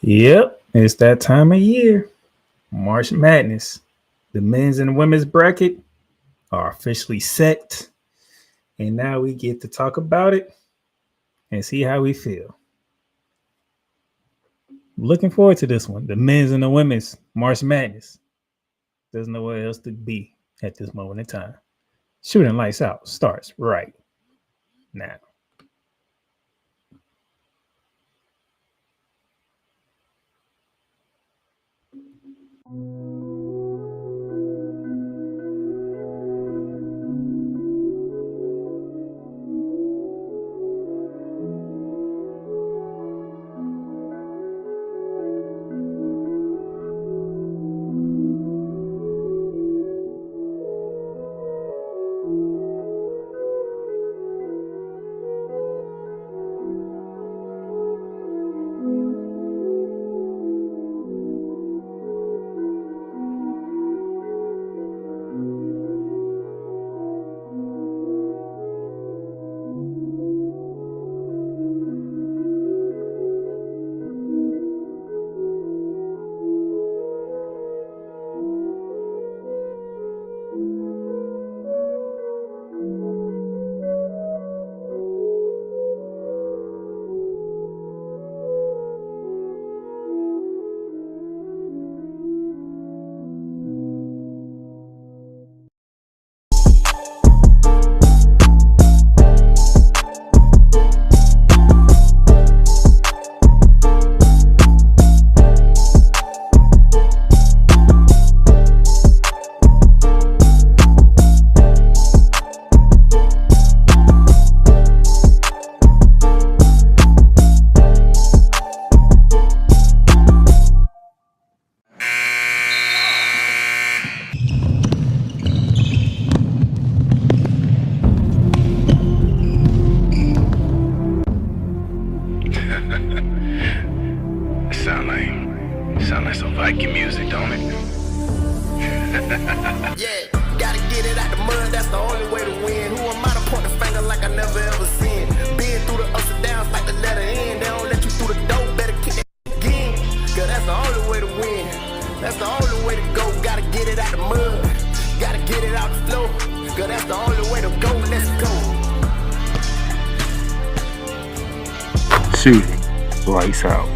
Yep, it's that time of year. March Madness. The men's and women's bracket are officially set. And now we get to talk about it and see how we feel. Looking forward to this one. The men's and the women's March Madness. There's nowhere else to be at this moment in time. Shooting Lights Out starts right now. Sound like some Viking music, don't it? Yeah, gotta get it out the mud, that's the only way to win. Who am I to point the finger like I never ever seen? Been through the ups and downs like the letter N. They don't let you through the door, better kick that again. Cause that's the only way to win. That's the only way to go. Gotta get it out the mud, gotta get it out the flow. Cause that's the only way to go, let's go. Shooting Lights Out.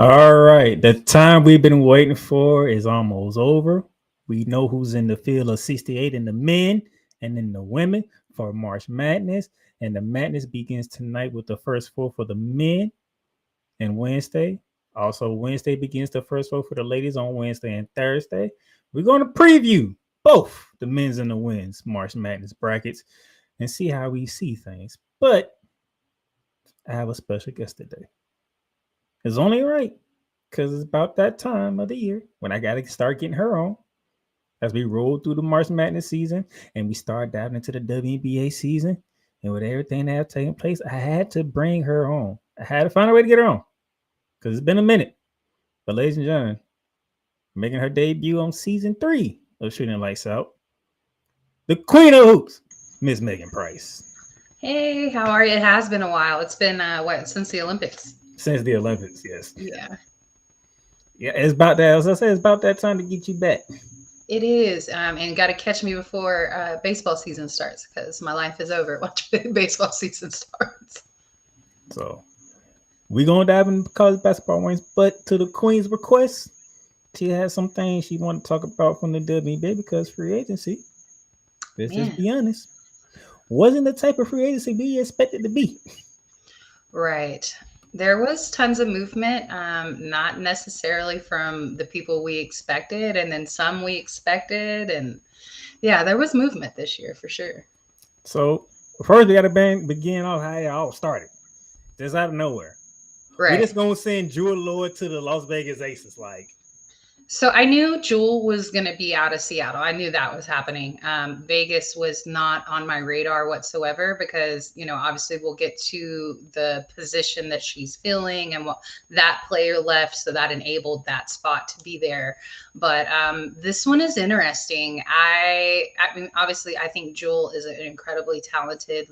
All right, the time we've been waiting for is almost over. We know who's in the field of 68 in the men and in the women for March Madness. And the madness begins tonight with the first four for the men and Wednesday. Also, Wednesday begins the first four for the ladies on Wednesday and Thursday. We're going to preview both the men's and the women's March Madness brackets and see how we see things. But I have a special guest today. It's only right because it's about that time of the year when I got to start getting her on as we roll through the March Madness season and we start diving into the WNBA season. And with everything that have taken place, I had to bring her on. I had to find a way to get her on because it's been a minute. But ladies and gentlemen, making her debut on season 3 of Shooting Lights Out, the Queen of Hoops, Miss Megan Price. Hey, how are you? It has been a while. It's been since the Olympics? Since the Olympics, yes. Yeah. Yeah, it's about that. As I say, it's about that time to get you back. It is. And got to catch me before baseball season starts because my life is over once baseball season starts. So we're going to dive into college basketball wins, but to the Queen's request, she has some things she wanted to talk about from the WNBA because free agency, let's just be honest, wasn't the type of free agency we expected to be. Right. There was tons of movement, not necessarily from the people we expected, and then some we expected. And yeah, there was movement this year for sure. So first we got to begin off how it all started. Just out of nowhere. Right. We're just going to send Drew Lloyd to the Las Vegas Aces. Like, So I knew Jewel was going to be out of Seattle. I knew that was happening. Vegas was not on my radar whatsoever because, obviously we'll get to the position that she's filling and what that player left. So that enabled that spot to be there. But this one is interesting. I mean, obviously, I think Jewel is an incredibly talented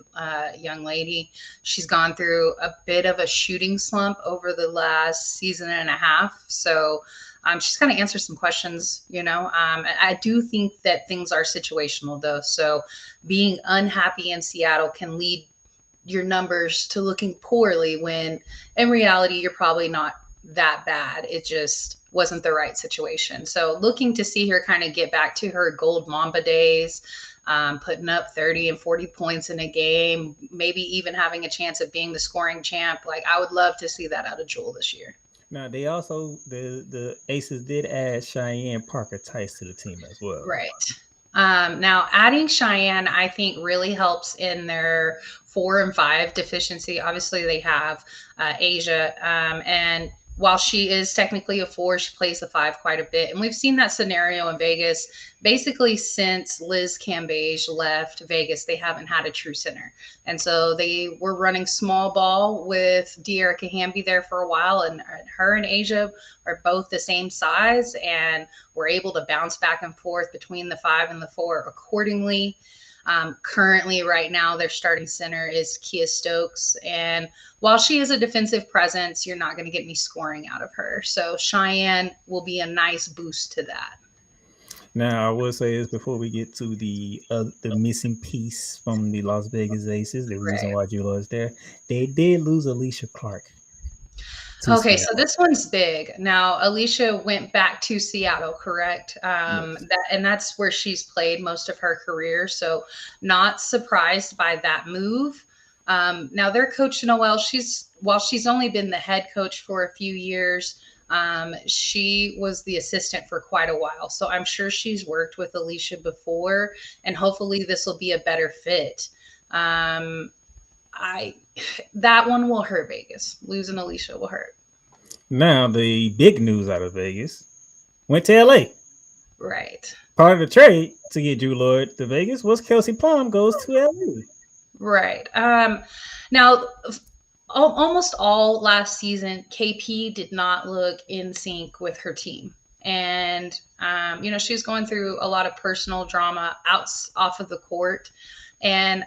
young lady. She's gone through a bit of a shooting slump over the last season and a half. So she's going to answer some questions, I do think that things are situational, though. So being unhappy in Seattle can lead your numbers to looking poorly when in reality, you're probably not that bad. It just wasn't the right situation. So looking to see her kind of get back to her gold Mamba days, putting up 30 and 40 points in a game, maybe even having a chance of being the scoring champ. Like, I would love to see that out of Jewel this year. Now they also the Aces did add Cheyenne Parker Tice to the team as well. Right. Now adding Cheyenne, I think, really helps in their 4 and 5 deficiency. Obviously, they have Asia, and while she is technically a 4, she plays the 5 quite a bit. And we've seen that scenario in Vegas basically since Liz Cambage left Vegas. They haven't had a true center. And so they were running small ball with De'Erica Hamby there for a while. And her and Asia are both the same size and were able to bounce back and forth between the 5 and the 4 accordingly. Currently, right now, their starting center is Kia Stokes. And while she is a defensive presence, you're not going to get any scoring out of her. So Cheyenne will be a nice boost to that. Now, I will say this before we get to the missing piece from the Las Vegas Aces, the reason why Jewel is there, they did lose Alicia Clark. Okay, so this one's big. Now, Alicia went back to Seattle, correct? Yes. And that's where she's played most of her career. So not surprised by that move. Now, their coach, Noelle, while she's only been the head coach for a few years, she was the assistant for quite a while. So I'm sure she's worked with Alicia before, and hopefully this will be a better fit. That one will hurt Vegas. Losing Alicia will hurt. Now, the big news out of Vegas went to LA. Right. Part of the trade to get Drew Lloyd to Vegas was Kelsey Plum goes to LA. Right. Now, almost all last season, KP did not look in sync with her team. And, she's going through a lot of personal drama off of the court. And,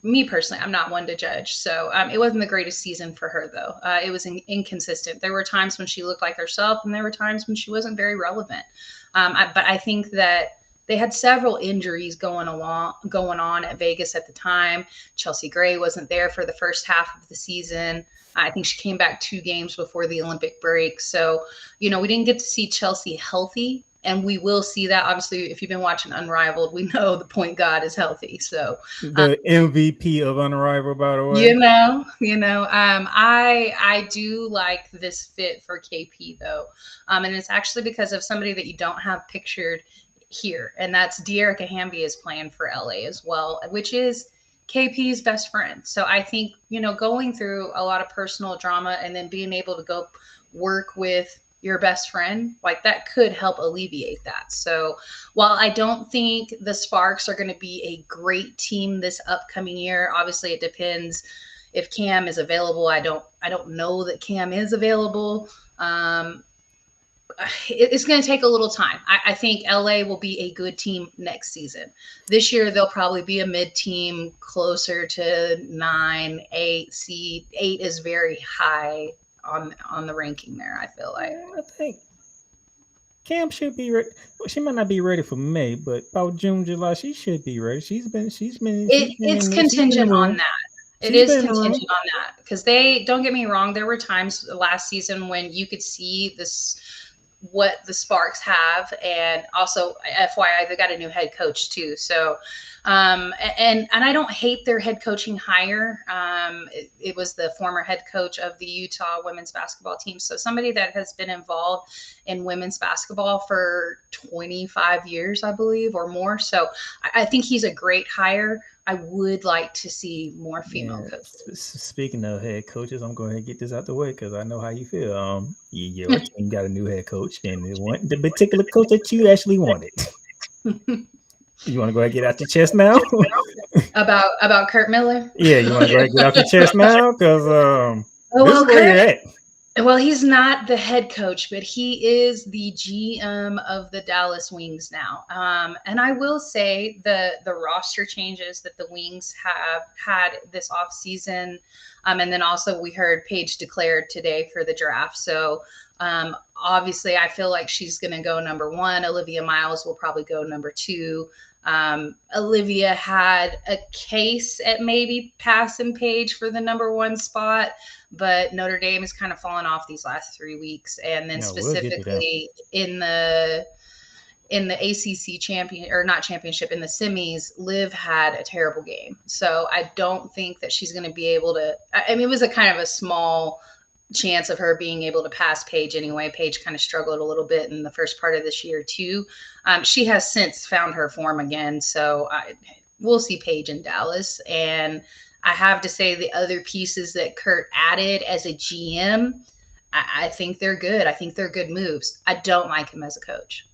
me personally, I'm not one to judge. So it wasn't the greatest season for her, though. It was inconsistent. There were times when she looked like herself, and there were times when she wasn't very relevant. But I think that they had several injuries going on at Vegas at the time. Chelsea Gray wasn't there for the first half of the season. I think she came back 2 games before the Olympic break. So, we didn't get to see Chelsea healthy. And we will see that. Obviously, if you've been watching Unrivaled, we know the point guard is healthy. So the MVP of Unrivaled, by the way. I do like this fit for KP, though. And it's actually because of somebody that you don't have pictured here. And that's De'Erica Hamby is playing for LA as well, which is KP's best friend. So I think, going through a lot of personal drama and then being able to go work with your best friend, like that could help alleviate that. So while I don't think the Sparks are going to be a great team this upcoming year, obviously it depends if Cam is available. I don't know that Cam is available. It's going to take a little time. I think LA will be a good team next season. This year, they'll probably be a mid team closer to 9, 8 seed. 8 is very high on the ranking there, I feel like. I think Cam should be ready. Well, she might not be ready for May, but about June, July, she should be ready. It's contingent on that. It is contingent on that because don't get me wrong. There were times last season when you could see what the Sparks have, and also FYI, they got a new head coach too. So And I don't hate their head coaching hire. It was the former head coach of the Utah women's basketball team. So somebody that has been involved in women's basketball for 25 years, I believe, or more. So I think he's a great hire. I would like to see more female coaches. Speaking of head coaches, I'm going to get this out the way because I know how you feel. Your team got a new head coach, and it wasn't the particular coach that you actually wanted. You want to go ahead and get out your chest now? about Kurt Miller? Yeah, you want to go ahead and get out your chest now? Because this is where you're at. Well, he's not the head coach, but he is the GM of the Dallas Wings now. And I will say the roster changes that the Wings have had this offseason. And then also we heard Paige declared today for the draft. So obviously I feel like she's going to go number 1. Olivia Miles will probably go number 2. Olivia had a case at maybe passing Paige for the number 1 spot, but Notre Dame has kind of fallen off these last 3 weeks. And then specifically in the ACC champion, or not championship, in the semis, Liv had a terrible game. So I don't think that she's going to be able to, I mean, it was a kind of a small chance of her being able to pass Paige anyway. Paige kind of struggled a little bit in the first part of this year too. She has since found her form again. So we'll see Paige in Dallas. And I have to say the other pieces that Kurt added as a GM, I think they're good. I think they're good moves. I don't like him as a coach.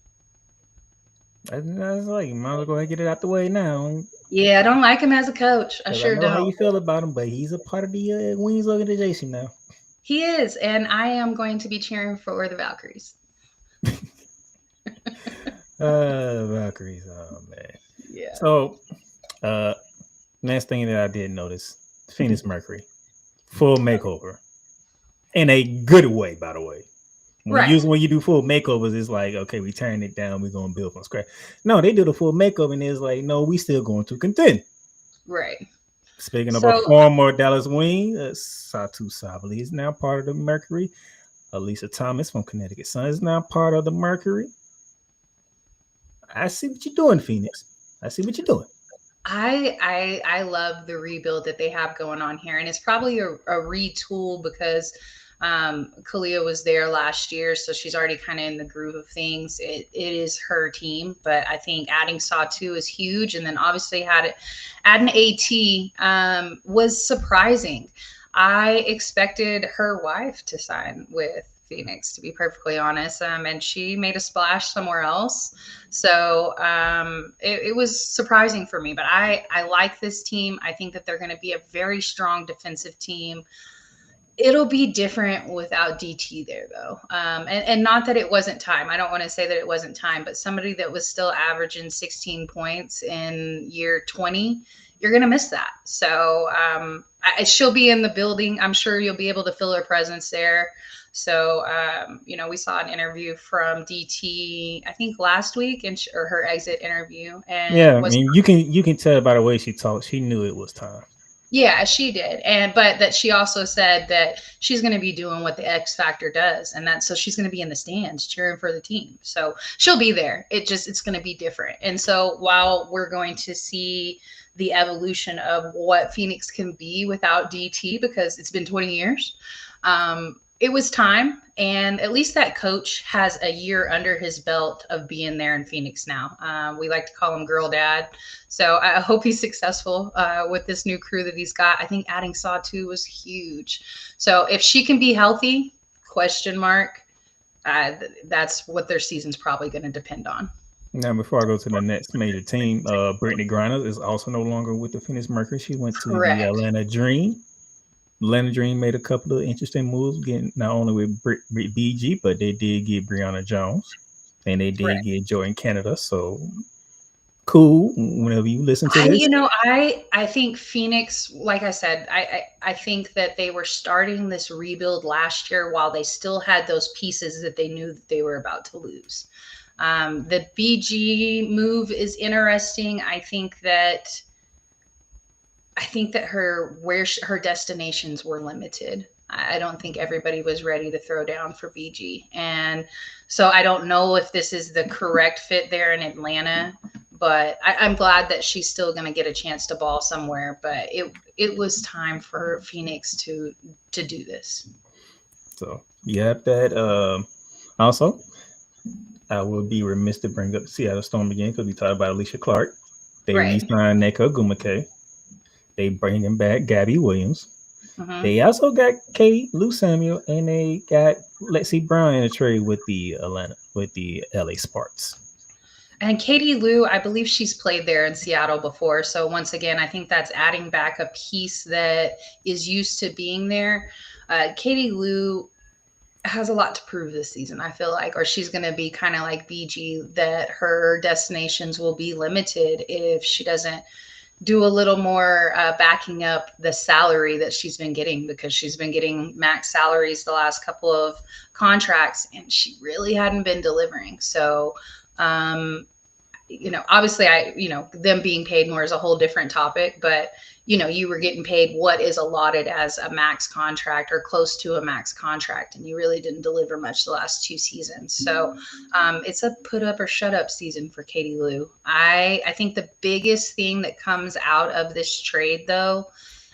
I was like, you might as well go ahead and get it out the way now. Yeah, I don't like him as a coach. I sure know don't. How you feel about him, but he's a part of the Wings organization now. He is, and I am going to be cheering for the Valkyries. Valkyries, oh man. Yeah. So, next thing that I did notice, Phoenix Mercury, full makeover, in a good way, by the way. When you do full makeovers, it's like, okay, we turn it down, we're gonna build from scratch. No, they do the full makeover, and it's like, no, we still going to contend. Right. Speaking of a former Dallas Wing, Satu Sabali is now part of the Mercury. Elisa Thomas from Connecticut Sun is now part of the Mercury. I see what you're doing, Phoenix. I see what you're doing. I love the rebuild that they have going on here, and it's probably a retool because Kalia was there last year, so she's already kind of in the groove of things. It is her team, but I think adding Satu is huge, and then obviously adding AT was surprising. I expected her wife to sign with Phoenix, to be perfectly honest, and she made a splash somewhere else. So it was surprising for me, but I like this team. I think that they're going to be a very strong defensive team. It'll be different without DT there, though. And not that it wasn't time. I don't want to say that it wasn't time, but somebody that was still averaging 16 points in year 20, you're going to miss that. So she'll be in the building. I'm sure you'll be able to feel her presence there. So, we saw an interview from DT, I think last week, or her exit interview. And yeah, I mean, you can tell by the way she talked, she knew it was time. Yeah, she did. But that she also said that she's going to be doing what the X Factor does. And so she's going to be in the stands cheering for the team. So she'll be there. It's going to be different. And so while we're going to see the evolution of what Phoenix can be without DT, because it's been 20 years, it was time. And at least that coach has a year under his belt of being there in Phoenix now. We like to call him Girl Dad. So I hope he's successful with this new crew that he's got. I think adding Satu was huge. So if she can be healthy, question mark, that's what their season's probably going to depend on. Now, before I go to the next major team, Brittany Griner is also no longer with the Phoenix Mercury. She went to the Atlanta Dream. Atlanta Dream made a couple of interesting moves, getting not only with BG, but they did get Brianna Jones, and they did get Jordan Canada. So cool. Whenever you listen to this, I think Phoenix, like I said, I think that they were starting this rebuild last year while they still had those pieces that they knew that they were about to lose. The BG move is interesting. I think that her destinations were limited. I don't think everybody was ready to throw down for BG. And so I don't know if this is the correct fit there in Atlanta, But I'm glad that she's still going to get a chance to ball somewhere. But it was time for Phoenix to do this. So yeah, that also I would be remiss to bring up the Seattle Storm again because we talked about Alicia Clark. They re-signed Neko Gumake. They bringing back Gabby Williams. Mm-hmm. They also got Lou Samuel, and they got Lexi Brown in a trade with the LA Sparks. And Katie Lou, I believe she's played there in Seattle before. So once again, I think that's adding back a piece that is used to being there. Katie Lou has a lot to prove this season, I feel like, or she's going to be kind of like BG, that her destinations will be limited if she doesn't do a little more backing up the salary that she's been getting, because she's been getting max salaries the last couple of contracts and she really hadn't been delivering. So, obviously them being paid more is a whole different topic, but you were getting paid what is allotted as a max contract or close to a max contract, and you really didn't deliver much the last 2 seasons. So it's a put up or shut up season for Katie Lou. I think the biggest thing that comes out of this trade, though,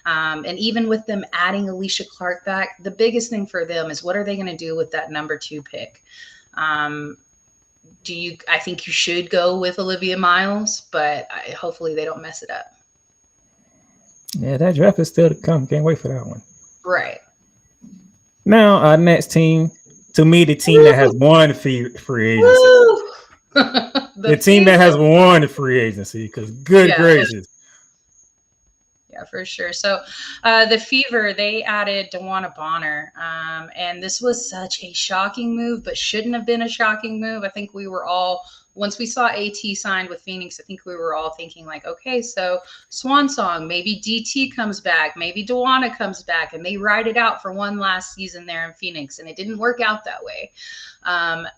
and even with them adding Alicia Clark back, the biggest thing for them is what are they going to do with that number 2 pick? I think you should go with Olivia Miles, but hopefully they don't mess it up. Yeah, that draft is still to come. Can't wait for that one. Right. Now, our next team, to me, the team that has won free agency. the team that has won the free agency, because good gracious. Yeah, for sure. So the Fever, they added DeWanna Bonner. And this was such a shocking move, but shouldn't have been a shocking move. I think we were all, once we saw AT signed with Phoenix, I think we were all thinking like, okay, so Swan Song, maybe DT comes back, maybe DeWanna comes back, and they ride it out for one last season there in Phoenix. And it didn't work out that way.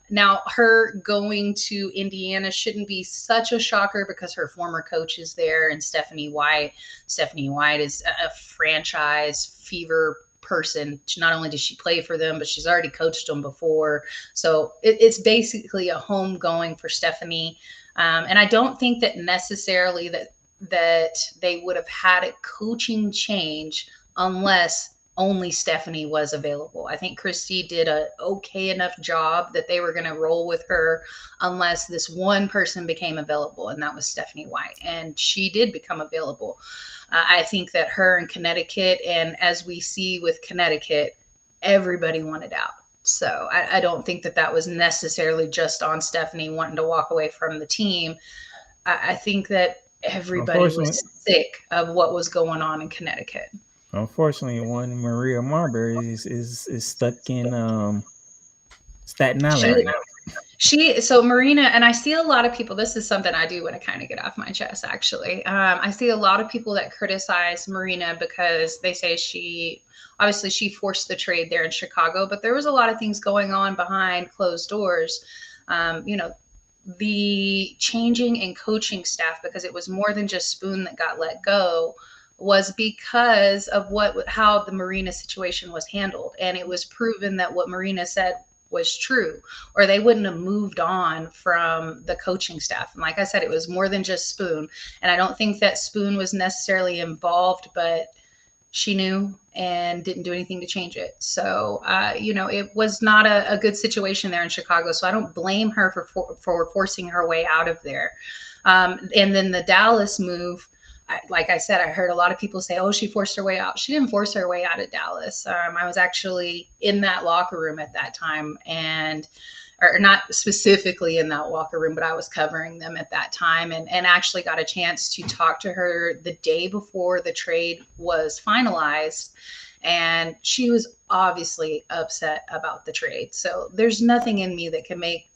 Now her going to Indiana shouldn't be such a shocker because her former coach is there, and Stephanie White is a franchise Fever person. Not only does she play for them, but she's already coached them before. So it's basically a home going for Stephanie. And I don't think that necessarily that they would have had a coaching change unless only Stephanie was available. I think Christy did a okay enough job that they were going to roll with her unless this one person became available, and that was Stephanie White. And she did become available. I think that her in Connecticut, and as we see with Connecticut, everybody wanted out. So I don't think that was necessarily just on Stephanie wanting to walk away from the team. I think that everybody was sick of what was going on in Connecticut. Unfortunately, one Maria Marbury is stuck in Staten Island right now. So Marina, and I see a lot of people, this is something I do want to kind of get off my chest, actually. I see a lot of people that criticize Marina because they say she forced the trade there in Chicago, but there was a lot of things going on behind closed doors. The changing in coaching staff, because it was more than just Spoon that got let go, was because of how the Marina situation was handled. And it was proven that what Marina said was true, or they wouldn't have moved on from the coaching staff. And like I said, it was more than just Spoon. And I don't think that Spoon was necessarily involved, but she knew and didn't do anything to change it. So, it was not a good situation there in Chicago. So I don't blame her for forcing her way out of there. And then the Dallas move, like I said, I heard a lot of people say, oh, she forced her way out. She didn't force her way out of Dallas. I was actually in that locker room at that time, or not specifically in that locker room, but I was covering them at that time and actually got a chance to talk to her the day before the trade was finalized. And she was obviously upset about the trade. So there's nothing in me that can make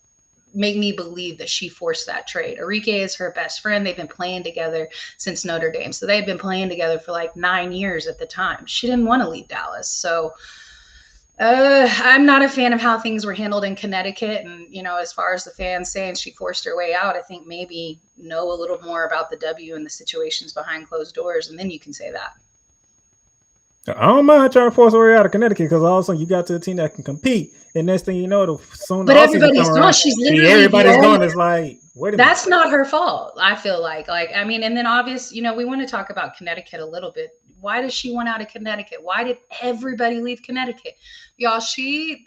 me believe that she forced that trade. Arike is her best friend. They've been playing together since Notre Dame. So they've been playing together for like 9 years at the time. She didn't want to leave Dallas. So I'm not a fan of how things were handled in Connecticut. And, as far as the fans saying she forced her way out, I think maybe know a little more about the W and the situations behind closed doors. And then you can say that. I don't mind trying to force her way out of Connecticut, because all of a sudden you got to a team that can compete, and next thing you know, but everybody's gone. She's literally everybody's gone. It's like, Wait a That's minute. not her fault. I feel like, I mean, and then obvious, we want to talk about Connecticut a little bit. Why does she want out of Connecticut? Why did everybody leave Connecticut? Y'all, the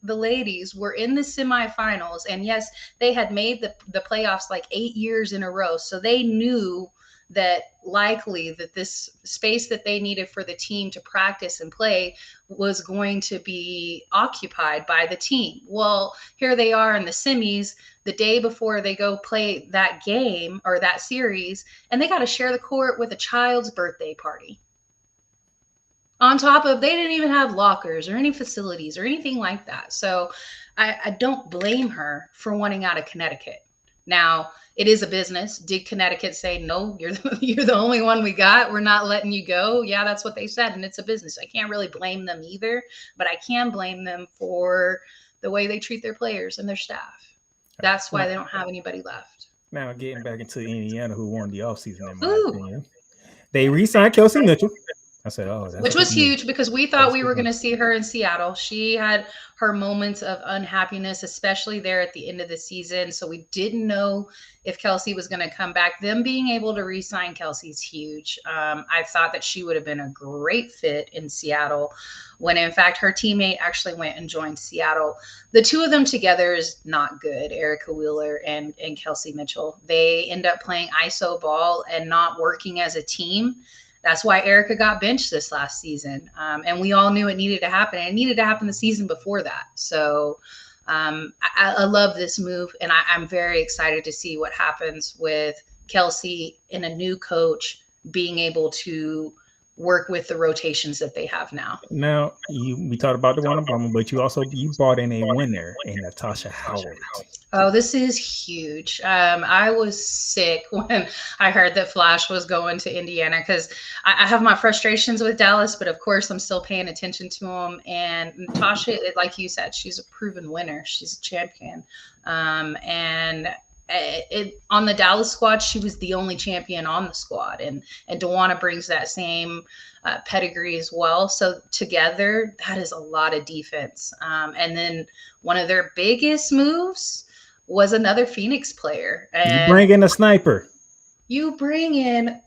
ladies were in the semifinals. And yes, they had made the playoffs like 8 years in a row. So they knew that likely that this space that they needed for the team to practice and play was going to be occupied by the team. Well, here they are in the semis the day before they go play that game or that series, and they got to share the court with a child's birthday party. On top of, they didn't even have lockers or any facilities or anything like that. So I don't blame her for wanting out of Connecticut. Now, it is a business. Did Connecticut say, no, you're the only one we got, we're not letting you go? Yeah, that's what they said, and it's a business. I can't really blame them either, but I can blame them for the way they treat their players and their staff. That's why they don't have anybody left. Now, getting back into Indiana, who won the offseason, in my opinion. They re-signed Kelsey Mitchell. I said, which was huge because we thought we were going to see her in Seattle. She had her moments of unhappiness, especially there at the end of the season. So we didn't know if Kelsey was going to come back. Them being able to re-sign Kelsey is huge. I thought that she would have been a great fit in Seattle when, in fact, her teammate actually went and joined Seattle. The two of them together is not good, Erica Wheeler and Kelsey Mitchell. They end up playing ISO ball and not working as a team. That's why Erica got benched this last season. And we all knew it needed to happen. And it needed to happen the season before that. So I love this move. And I'm very excited to see what happens with Kelsey and a new coach being able to work with the rotations that they have now. Now, we talked about the one Obama, but you brought in a winner in Natasha Howard. Oh, this is huge. I was sick when I heard that Flash was going to Indiana because I have my frustrations with Dallas, but of course I'm still paying attention to them. And Natasha, like you said, she's a proven winner. She's a champion. And on the Dallas squad, she was the only champion on the squad, and DeWanna brings that same pedigree as well. So together, that is a lot of defense. And then one of their biggest moves was another Phoenix player. And you bring in a sniper. You bring in a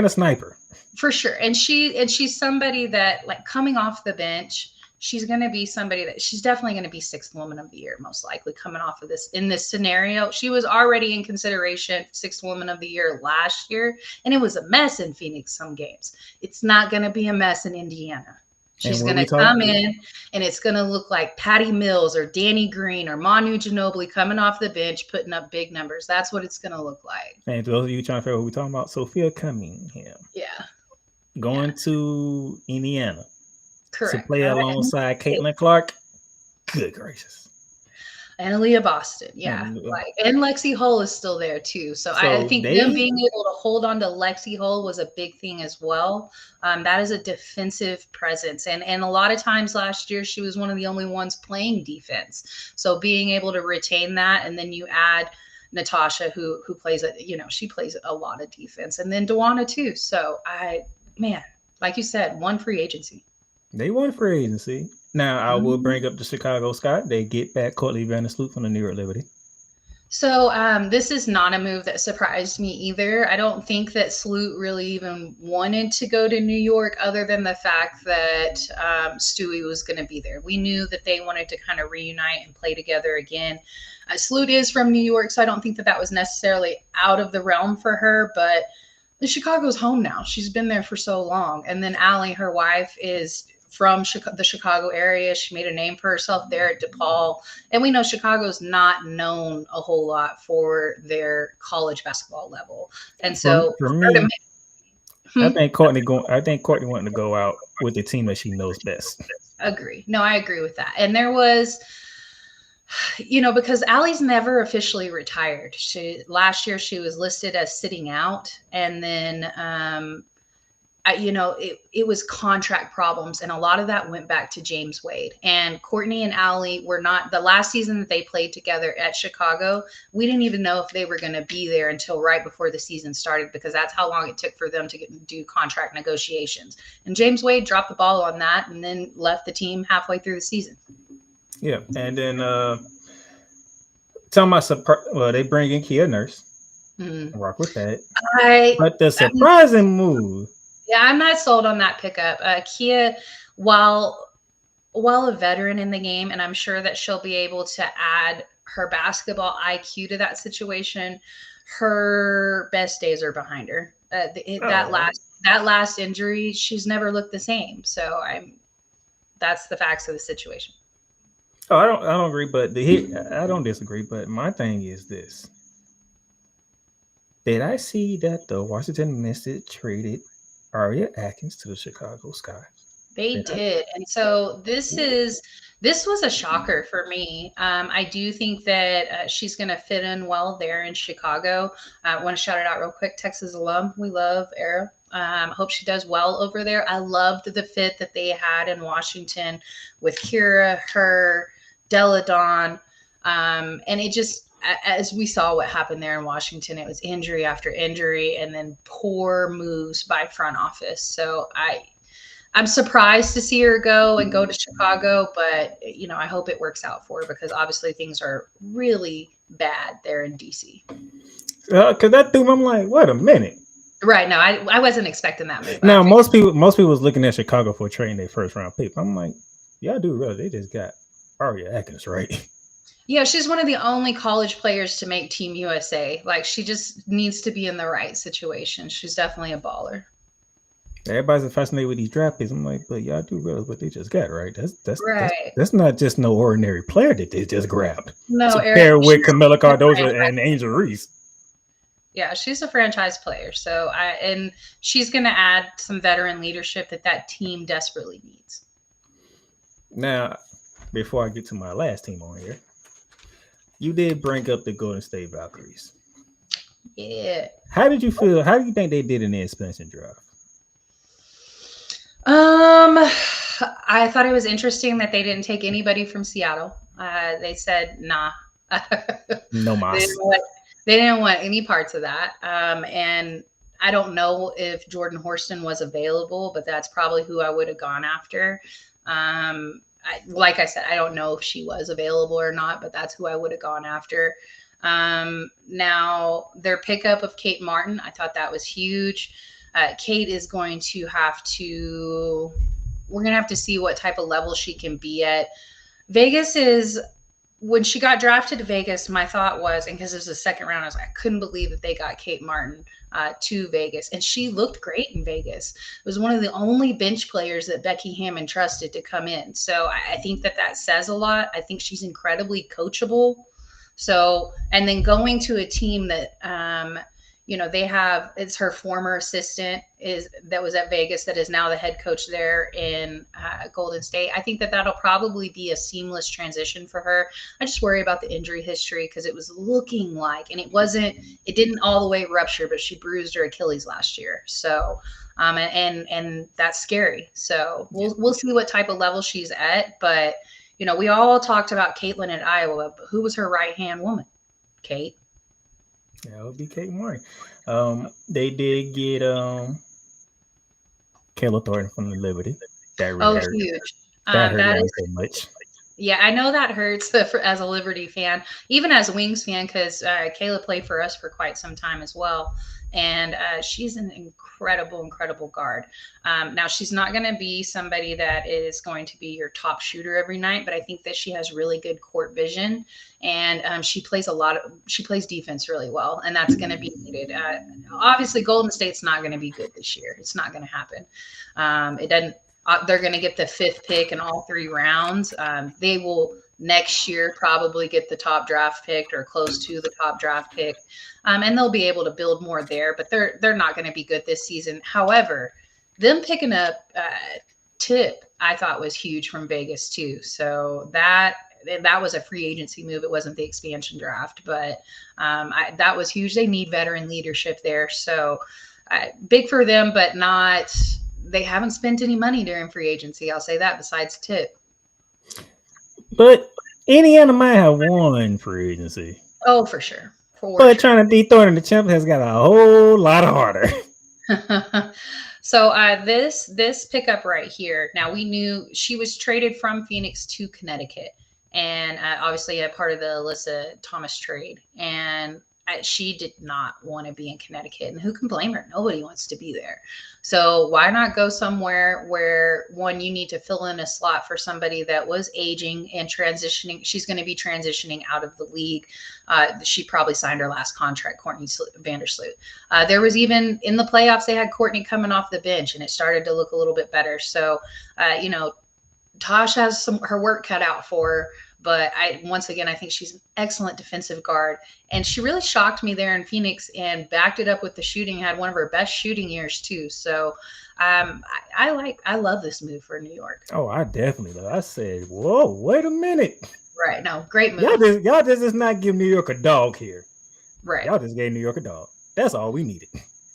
sniper for sure, and she's somebody that, like, coming off the bench. She's going to be somebody that she's definitely going to be 6th woman of the year, most likely coming off of this in this scenario. She was already in consideration 6th woman of the year last year, and it was a mess in Phoenix some games. It's not going to be a mess in Indiana. She's going to come in, and it's going to look like Patty Mills or Danny Green or Manu Ginobili coming off the bench, putting up big numbers. That's what it's going to look like. And to those of you trying to figure out what we're talking about, Sophia Cunningham. Yeah. Going to Indiana. Correct. To play alongside Caitlin Clark. Good gracious. And Aaliyah Boston. Yeah. And Lexi Hull is still there too. So I think them being able to hold on to Lexi Hull was a big thing as well. That is a defensive presence. And a lot of times last year, she was one of the only ones playing defense. So being able to retain that, and then you add Natasha, who plays, she plays a lot of defense, and then DeWanna too. So like you said, one free agency. They won free agency. Now, I will bring up the Chicago Sky. They get back Courtney Vandersloot from the New York Liberty. So this is not a move that surprised me either. I don't think that Sloot really even wanted to go to New York, other than the fact that Stewie was going to be there. We knew that they wanted to kind of reunite and play together again. Sloot is from New York, so I don't think that was necessarily out of the realm for her, but the Chicago's home now. She's been there for so long. And then Allie, her wife, is from the Chicago area. She made a name for herself there at DePaul. And we know Chicago's not known a whole lot for their college basketball level. And so for me, I think Courtney wanted to go out with the team that she knows best. Agree. No, I agree with that. And there was, because Allie's never officially retired. Last year she was listed as sitting out, and then it was contract problems, and a lot of that went back to James Wade. And Courtney and Allie were not, the last season that they played together at Chicago, we didn't even know if they were going to be there until right before the season started, because that's how long it took for them to do contract negotiations. And James Wade dropped the ball on that and then left the team halfway through the season. Yeah, and then Talking about well, they bring in Kia Nurse. Mhm. Rock with that. I But the surprising move. Yeah, I'm not sold on that pickup. Kia, while a veteran in the game, and I'm sure that she'll be able to add her basketball IQ to that situation, her best days are behind her. That last injury, she's never looked the same. So that's the facts of the situation. Oh, I don't agree, but I don't disagree. But my thing is this: did I see that the Washington Mystics traded Aria Atkins to the Chicago Sky? They did. And so this was a shocker for me. I do think that she's going to fit in well there in Chicago. I want to shout it out real quick. Texas alum. We love Era. Hope she does well over there. I loved the fit that they had in Washington with Kira, her, Deladon. And it just, as we saw what happened there in Washington, it was injury after injury and then poor moves by front office. So I'm surprised to see her go to Chicago, but I hope it works out for her because obviously things are really bad there in DC. Because that threw me, I'm like, wait a minute. Right. No, I wasn't expecting that move. Now most people was looking at Chicago for trading their first round pick. I'm like, yeah, I do realize they just got Aria Atkins, right? Yeah, she's one of the only college players to make Team USA. Like she just needs to be in the right situation. She's definitely a baller. Everybody's fascinated with these draft picks. I'm like, but y'all do realize what they just got, right? That's right. That's not just no ordinary player that they just grabbed. No, Eric, with Camilla Cardozo and Angel Reese. Yeah, she's a franchise player. So and she's going to add some veteran leadership that team desperately needs. Now, before I get to my last team on here, you did bring up the Golden State Valkyries. Yeah. How did you feel? How do you think they did in the expansion draft? I thought it was interesting that they didn't take anybody from Seattle. They said, nah. No mas. They didn't want any parts of that. And I don't know if Jordan Horston was available, but that's probably who I would have gone after. Like I said, I don't know if she was available or not, but that's who I would have gone after. Now, their pickup of Kate Martin, I thought that was huge. Kate is going to we're going to have to see what type of level she can be at. When she got drafted to Vegas, my thought was, and because it was the second round, I was like, I couldn't believe that they got Kate Martin to Vegas. And she looked great in Vegas. It was one of the only bench players that Becky Hammon trusted to come in. So I think that says a lot. I think she's incredibly coachable. So, and then going to a team that, it's her former assistant that was at Vegas that is now the head coach there in Golden State. I think that'll probably be a seamless transition for her. I just worry about the injury history because it was looking like, and it didn't all the way rupture, but she bruised her Achilles last year. So, and that's scary. So we'll see what type of level she's at. But, we all talked about Caitlin at Iowa, but who was her right-hand woman? Kate. Yeah, it would be Kate Martin. They did get Kayla Thornton from the Liberty. That really hurt. Huge. That hurt so much. Yeah, I know that hurts as a Liberty fan, even as a Wings fan, because Kayla played for us for quite some time as well. And she's an incredible guard. Now, she's not going to be somebody that is going to be your top shooter every night, but I think that she has really good court vision, and she plays defense really well, and that's going to be needed. Obviously, Golden State's not going to be good this year. It's not going to happen. It doesn't. They're going to get the 5th pick in all 3 rounds. They will next year probably get the top draft pick or close to the top draft pick. And they'll be able to build more there, but they're not going to be good this season. However, them picking up Tip, I thought was huge from Vegas too. So that was a free agency move. It wasn't the expansion draft, but that was huge. They need veteran leadership there. So big for them, but not – they haven't spent any money during free agency. I'll say that besides Tip. But Indiana might have won free agency. Oh, for sure. But trying to dethrone the champ has got a whole lot harder. So this pickup right here. Now we knew she was traded from Phoenix to Connecticut. and obviously a part of the Alyssa Thomas trade. And she did not want to be in Connecticut, and who can blame her? Nobody wants to be there. So why not go somewhere where, one, you need to fill in a slot for somebody that was aging and transitioning. She's going to be transitioning out of the league. She probably signed her last contract, Courtney Vandersloot. There was even in the playoffs, they had Courtney coming off the bench, and it started to look a little bit better. So, Tosh has her work cut out for her. But once again, I think she's an excellent defensive guard. And she really shocked me there in Phoenix and backed it up with the shooting, had one of her best shooting years too. So I love this move for New York. Oh, I definitely love. I said, whoa, wait a minute. Right. No, great move. Y'all just not give New York a dog here. Right. Y'all just gave New York a dog. That's all we needed.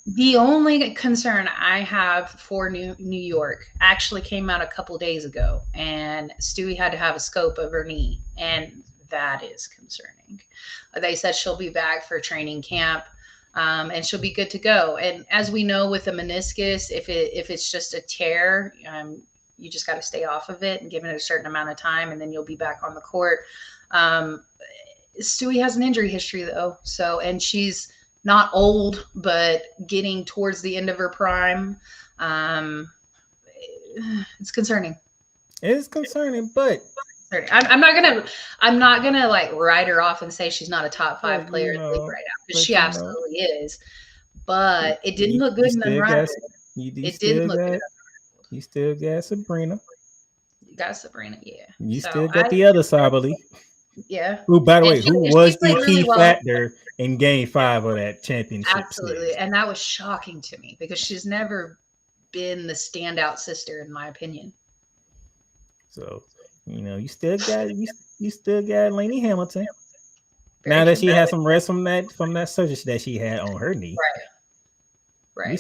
The only concern I have for New York actually came out a couple days ago, and Stewie had to have a scope of her knee, and that is concerning. They said she'll be back for training camp, and she'll be good to go. And as we know with the meniscus, if it's just a tear, you just got to stay off of it and give it a certain amount of time, and then you'll be back on the court. Stewie has an injury history though, and she's not old, but getting towards the end of her prime. It's concerning. It's concerning, but I'm not gonna like write her off and say she's not a top 5 player in the league right now, because she absolutely is. But it didn't look good in the run. It didn't look good. You still got Sabrina. You got Sabrina, yeah. You still got the other Sabali. Yeah. Who, by the way, who was the key factor in Game 5 of that championship? Absolutely, series. And that was shocking to me because she's never been the standout sister, in my opinion. So, you still got Lainey Hamilton. Now that she has some rest from that surgery that she had on her knee. Right.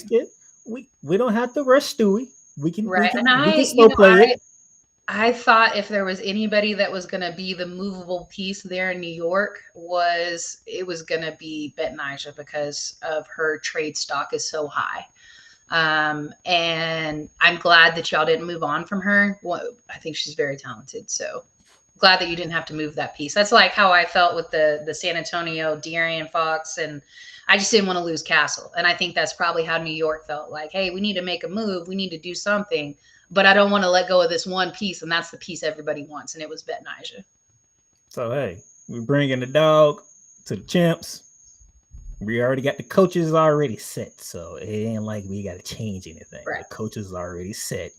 We don't have to rush Stewie. We can still play it. I thought if there was anybody that was going to be the movable piece there in New York, it was going to be Betnijah, because of her trade stock is so high. And I'm glad that y'all didn't move on from her. Well, I think she's very talented. So glad that you didn't have to move that piece. That's like how I felt with the San Antonio De'Aaron Fox, and I just didn't want to lose Castle. And I think that's probably how New York felt like, hey, we need to make a move. We need to do something. But I don't want to let go of this one piece, and that's the piece everybody wants, and it was Betnijah. So, hey, we're bringing the dog to the champs. We already got the coaches already set, so it ain't like we got to change anything. Right. The coaches are already set.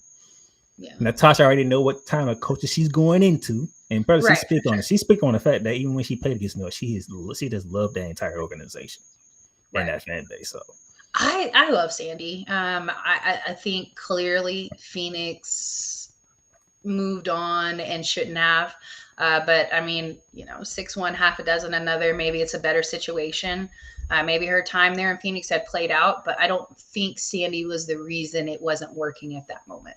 Yeah. Natasha already know what time of coaches she's going into, and brother, she speak on it. She speak on the fact that even when she played against New York, she just loved that entire organization and that fan base. So. I love Sandy. I think clearly Phoenix moved on and shouldn't have. But I mean, 6-1, half a dozen another. Maybe it's a better situation. Maybe her time there in Phoenix had played out, but I don't think Sandy was the reason it wasn't working at that moment.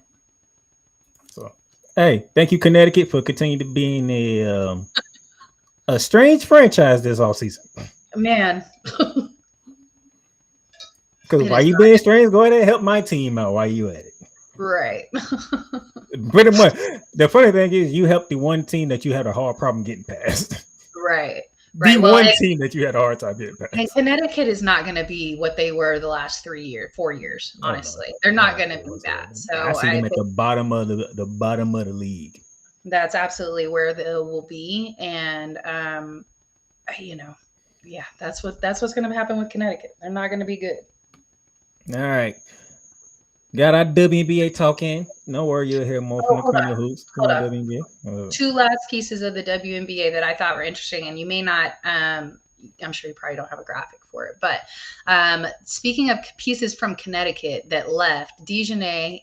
So, hey, thank you, Connecticut, for continuing to being a strange franchise this offseason. Man. Because while you being strange, go ahead and help my team out while you at it. Right. Pretty much. The funny thing is you helped the one team that you had a hard problem getting past. Right. One team that you had a hard time getting past. And Connecticut is not going to be what they were the last 4 years, honestly. They're not going to be that. So I see them at the bottom of the league. That's absolutely where they will be. And that's what's going to happen with Connecticut. They're not going to be good. All right. Got our WNBA talking. No worry, you'll hear more from the Queen of Hoops. WNBA. 2 last pieces of the WNBA that I thought were interesting, and you may not, I'm sure you probably don't have a graphic for it, but speaking of pieces from Connecticut that left, Dejanay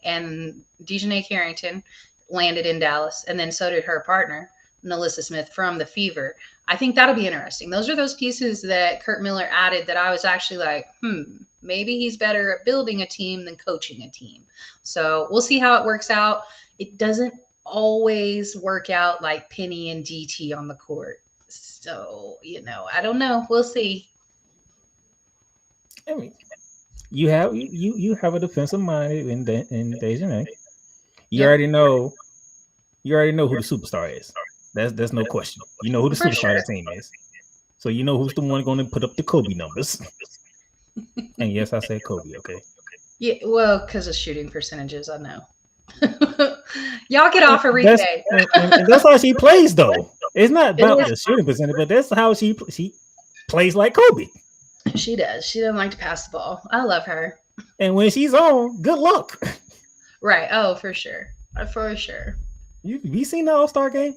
Carrington landed in Dallas, and then so did her partner, Nalissa Smith from the Fever. I think that'll be interesting. Those are those pieces that Kurt Miller added that I was actually like, maybe he's better at building a team than coaching a team. So we'll see how it works out. It doesn't always work out like Penny and DT on the court. So, I don't know. We'll see. I mean, you have a defensive mind in Dejanay. You already know who the superstar is. There's no question. You know who the For superstar team is. So you know who's the one going to put up the Kobe numbers. And yes, I said Kobe, okay? Yeah, well, because of shooting percentages, I know. Y'all get off Enrique. And that's how she plays, though. It's not about It the shooting percentage, but that's how she plays like Kobe. She does. She doesn't like to pass the ball. I love her. And when she's on, good luck. Right. Oh, for sure. For sure. You seen the All-Star game?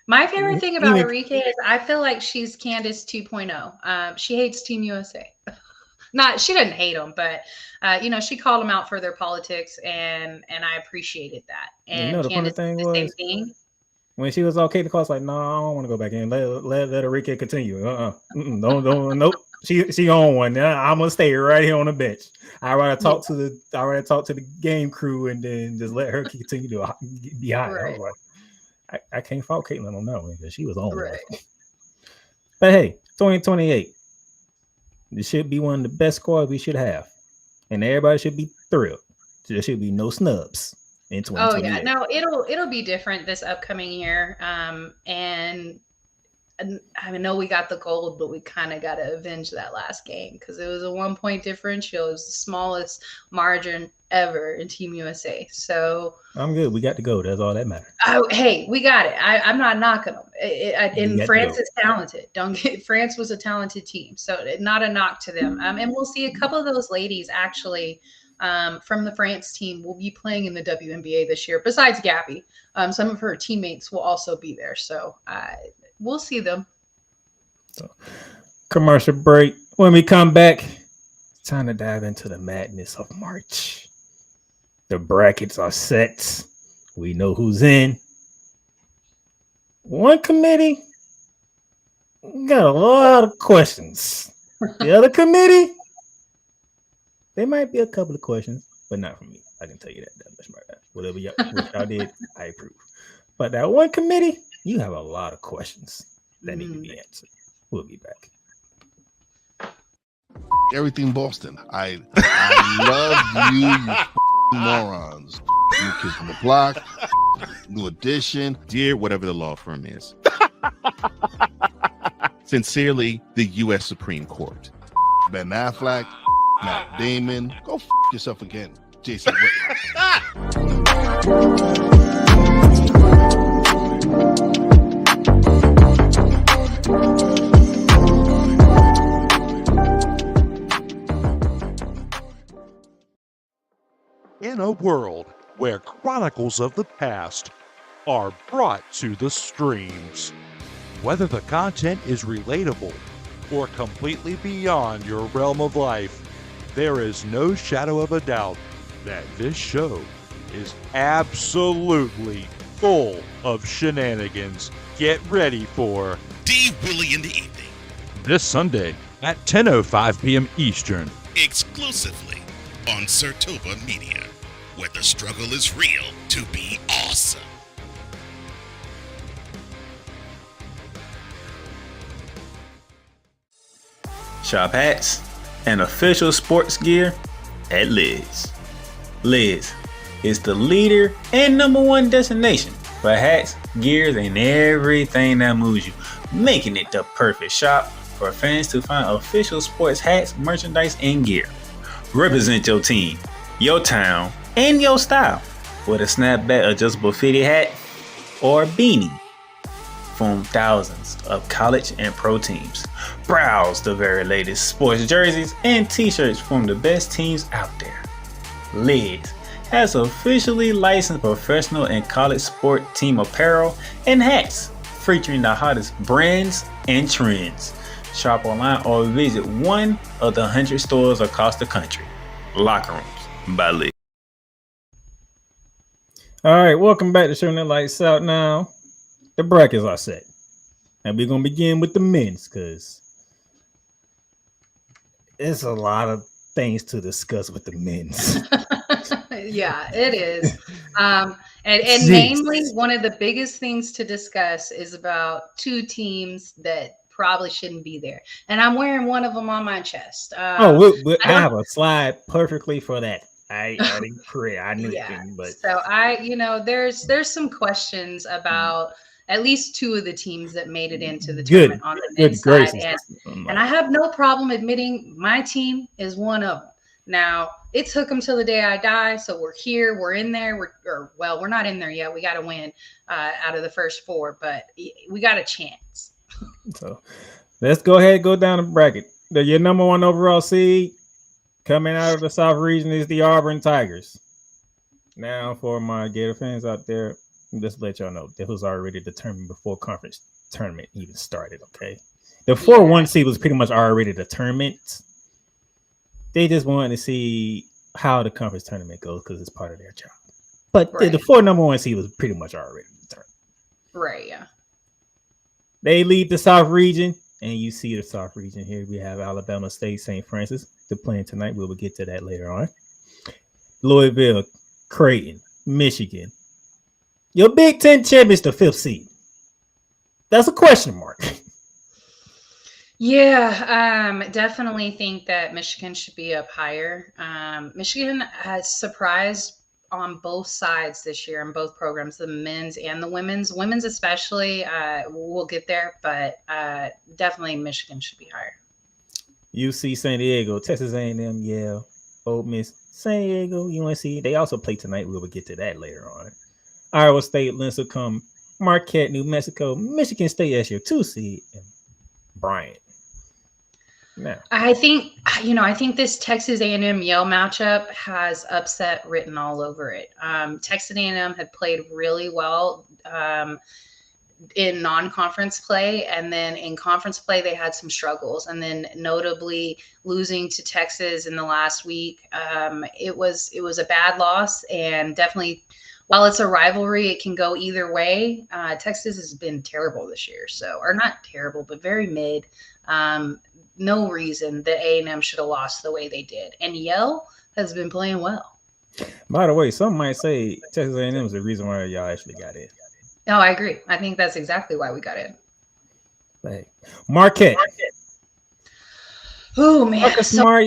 My favorite thing about Enrique is I feel like she's Candace 2.0. She hates Team USA. She doesn't hate them, but she called them out for their politics, and I apprecited that. And the Candace funny thing did the same thing. When she was okay, the call's like, no, I don't want to go back in. Let Enrique continue. Don't, nope. She on one. I'm gonna stay right here on the bench. I rather talk to the game crew and then just let her continue to be high. Right. I was like, I can't fault Caitlin on that one because she was on. Right. But hey, 2028. This should be one of the best squads we should have, and everybody should be thrilled. There should be no snubs in 2028. Oh yeah, no, it'll be different this upcoming year. And I know we got the gold, but we kind of got to avenge that last game because it was a 1 point differential. It was the smallest margin ever in Team USA. So I'm good. We got to go. That's all that matters. Oh, hey, we got it. I'm not knocking them. And France is talented. France was a talented team, so not a knock to them. And we'll see a couple of those ladies actually from the France team will be playing in the WNBA this year. Besides Gabby, some of her teammates will also be there. So we'll see them. So, commercial break. When we come back, it's time to dive into the madness of March. The brackets are set. We know who's in. One committee got a lot of questions. The other committee, there might be a couple of questions, but not from me. I can tell you that much right now. Whatever y'all did, I approve. But that one committee, you have a lot of questions that need to be answered. We'll be back. Everything Boston. I love you morons. New Kids on the Block, New Edition. Dear whatever the law firm is. Sincerely, the U.S. Supreme Court. Ben Affleck, Matt Damon. Go yourself again, Jason Whitlock. In a world where chronicles of the past are brought to the streams, whether the content is relatable or completely beyond your realm of life, there is no shadow of a doubt that this show is absolutely full of shenanigans. Get ready for D. Willie in the Evening. This Sunday at 10:05 p.m. Eastern. Exclusively on Sertova Media, where the struggle is real to be awesome. Shop hats and official sports gear at Liz. Liz is the leader and #1 destination for hats, gears, and everything that moves you, making it the perfect shop for fans to find official sports hats, merchandise, and gear. Represent your team, your town, and your style with a snapback adjustable fitted hat or beanie from thousands of college and pro teams. Browse the very latest sports jerseys and t-shirts from the best teams out there. Liz has officially licensed professional and college sport team apparel and hats featuring the hottest brands and trends. Shop online or visit one of the 100 stores across the country. Locker Rooms by Liz. All right, welcome back to Shooting the Lights Out. Now, the brackets are set. And we're going to begin with the men's because there's a lot of things to discuss with the men's. Yeah, it is. And namely, one of the biggest things to discuss is about two teams that probably shouldn't be there. And I'm wearing one of them on my chest. I have a slide perfectly for that. I didn't create. I knew it, but so there's some questions about at least 2 of the teams that made it into the Good. tournament on the Good men's side. gracious. And I have no problem admitting my team is one of them. Now, it took them till the day I die, so we're here, we're in there. We're not in there yet. We got to win out of the first 4, but we got a chance. So let's go ahead and go down the bracket. Your number 1 overall seed coming out of the South region is the Auburn Tigers. Now, for my Gator fans out there, just let y'all know that was already determined before conference tournament even started. Okay, the 4-1 seed was pretty much already determined. They just wanted to see how the conference tournament goes because it's part of their job. But the 4 number 1 seed was pretty much already determined. Right. Yeah. They lead the South region. And you see the South region here. We have Alabama State, St. Francis. They're playing tonight. We will get to that later on. Louisville, Creighton, Michigan. Your Big Ten champ is the 5th seed. That's a question mark. Yeah, definitely think that Michigan should be up higher. Michigan has surprised on both sides this year in both programs, the men's and the women's. Women's especially, we'll get there, but definitely Michigan should be higher. UC San Diego, Texas A&M, Yale, Ole Miss, San Diego, UNC. They also play tonight. We will get to that later on. Iowa State, Lincecum, Marquette, New Mexico, Michigan State as your 2 seed, and Bryant. Now, I think this Texas A&M Yale matchup has upset written all over it. Texas A&M had played really well in non-conference play, and then in conference play they had some struggles, and then notably losing to Texas in the last week. It was a bad loss, and definitely while it's a rivalry, it can go either way. Texas has been terrible this year, or not terrible, but very mid. No reason that A&M should have lost the way they did. And Yale has been playing well. By the way, some might say Texas A&M is the reason why y'all actually got in. No, I agree. I think that's exactly why we got in. Hey, Marquette. Oh, man. Marcus Smart,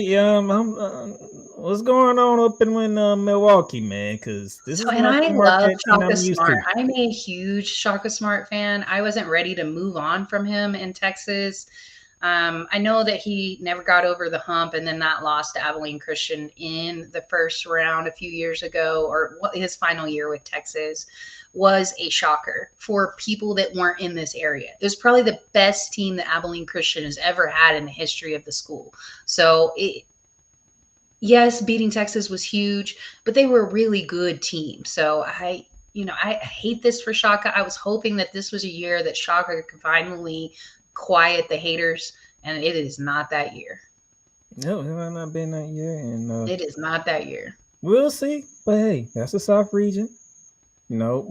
what's going on up in Milwaukee, man? Because this is and I love Shaka Smart. To. I'm a huge Shaka Smart fan. I wasn't ready to move on from him in Texas. I know that he never got over the hump, and then that loss to Abilene Christian in the first round a few years ago, or his final year with Texas, was a shocker for people that weren't in this area. It was probably the best team that Abilene Christian has ever had in the history of the school. So yes, beating Texas was huge, but they were a really good team. So I hate this for Shaka. I was hoping that this was a year that Shaka could finally quiet the haters, and it is not that year. No, it might not been that year, and it is not that year. We'll see, but hey, that's the South region. You know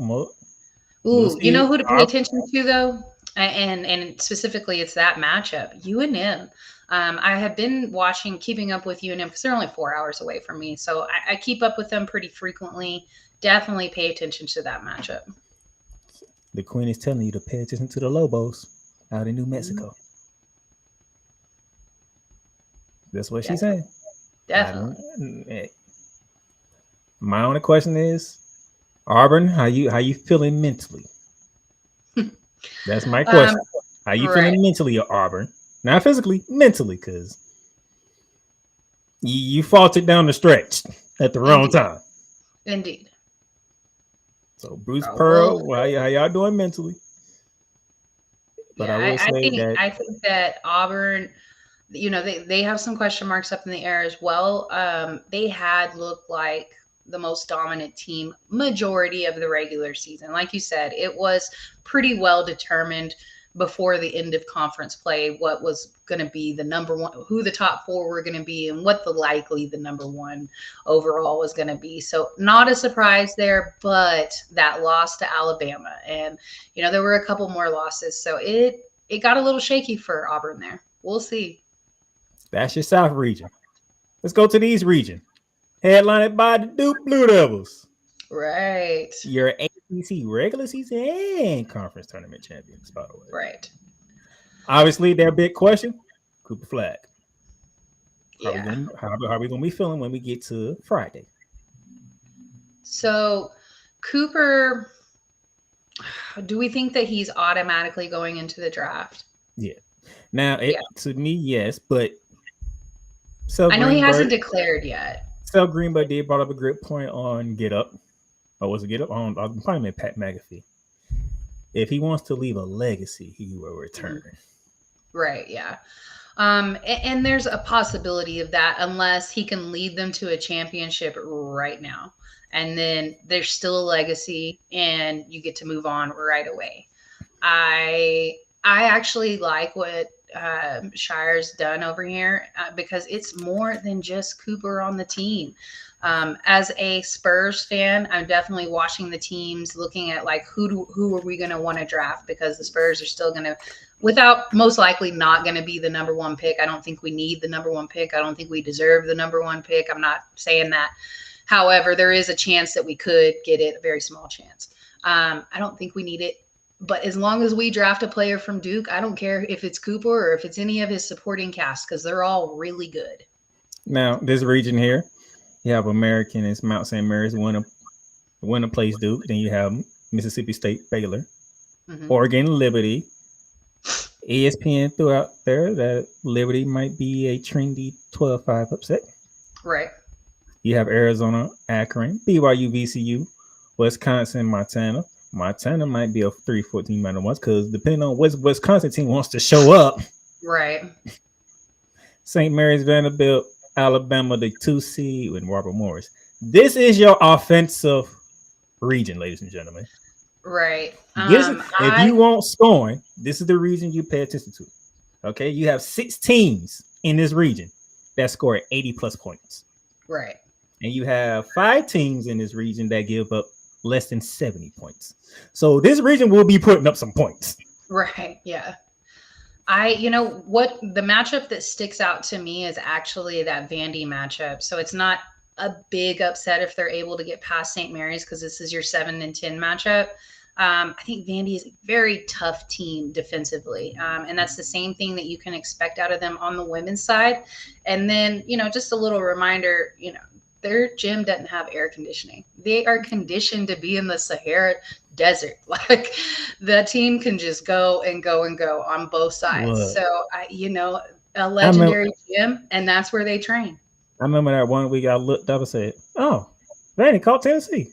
who to pay attention to though, and specifically, it's that matchup, UNM. I have been keeping up with UNM because they're only 4 hours away from me, so I keep up with them pretty frequently. Definitely pay attention to that matchup. The Queen is telling you to pay attention to the Lobos out in New Mexico. That's what she's saying. Definitely. My only question is, Auburn, how you feeling mentally? That's my question. How you feeling mentally at Auburn? Not physically, mentally, because you faltered down the stretch at the wrong time. Indeed. So Bruce Pearl, how y'all doing mentally? But I think that Auburn, they have some question marks up in the air as well. They had looked like the most dominant team majority of the regular season. Like you said, it was pretty well determined before the end of conference play what was going to be the number one, who the top 4 were going to be, and what the number 1 overall was going to be. So not a surprise there, but that loss to Alabama, and there were a couple more losses, so it got a little shaky for Auburn there. We'll see. That's your South region. Let's go to the East region, headlined by the Duke Blue Devils. Right. Your ACC regular season and conference tournament champions, by the way. Right. Obviously, their big question, Cooper Flag. Yeah. How are we going to be feeling when we get to Friday? So, Cooper, Do we think that he's automatically going into the draft? Yeah. Now, to me, yes, but I know he hasn't declared yet. Sal Greenberg did brought up a great point on Get Up. Or was it Get Up? I probably meant Pat McAfee. If he wants to leave a legacy, he will return. Right, yeah. And there's a possibility of that unless he can lead them to a championship right now. And then there's still a legacy and you get to move on right away. I actually like what Shire's done over here because it's more than just Cooper on the team. As a Spurs fan, I'm definitely watching the teams, looking at like who are we going to want to draft, because the Spurs are still going to, without most likely not going to be the number one pick. I don't think we need the number one pick. I don't think we deserve the number one pick. I'm not saying that. However, there is a chance that we could get it, a very small chance. I don't think we need it. But as long as we draft a player from Duke, I don't care if it's Cooper or if it's any of his supporting cast, because they're all really good. Now, this region here, you have American, it's Mount St. Mary's, winner plays Duke. Then you have Mississippi State, Baylor, Oregon, Liberty. ESPN threw out there that Liberty might be a trendy 12-5 upset. Right. You have Arizona, Akron, BYU, VCU, Wisconsin, Montana. Montana might be a 3-14 matter once, because depending on what Wisconsin team wants to show up. Right. St. Mary's, Vanderbilt, Alabama, the 2 seed with Robert Morris. This is your offensive region, ladies and gentlemen. Right. If you want scoring, this is the region you pay attention to. Okay, you have 6 teams in this region that score 80 plus points. Right. And you have 5 teams in this region that give up less than 70 points. So this region will be putting up some points. Right. Yeah. What the matchup that sticks out to me is actually that Vandy matchup. So it's not a big upset if they're able to get past St. Mary's, because this is your 7-10 matchup. I think Vandy is a very tough team defensively. And that's the same thing that you can expect out of them on the women's side. And then, just a little reminder, their gym doesn't have air conditioning. They are conditioned to be in the Sahara Desert. Like, the team can just go and go and go on both sides. What? So, a legendary gym, and that's where they train. I remember that one week I looked up and said, oh, Vandy caught Tennessee.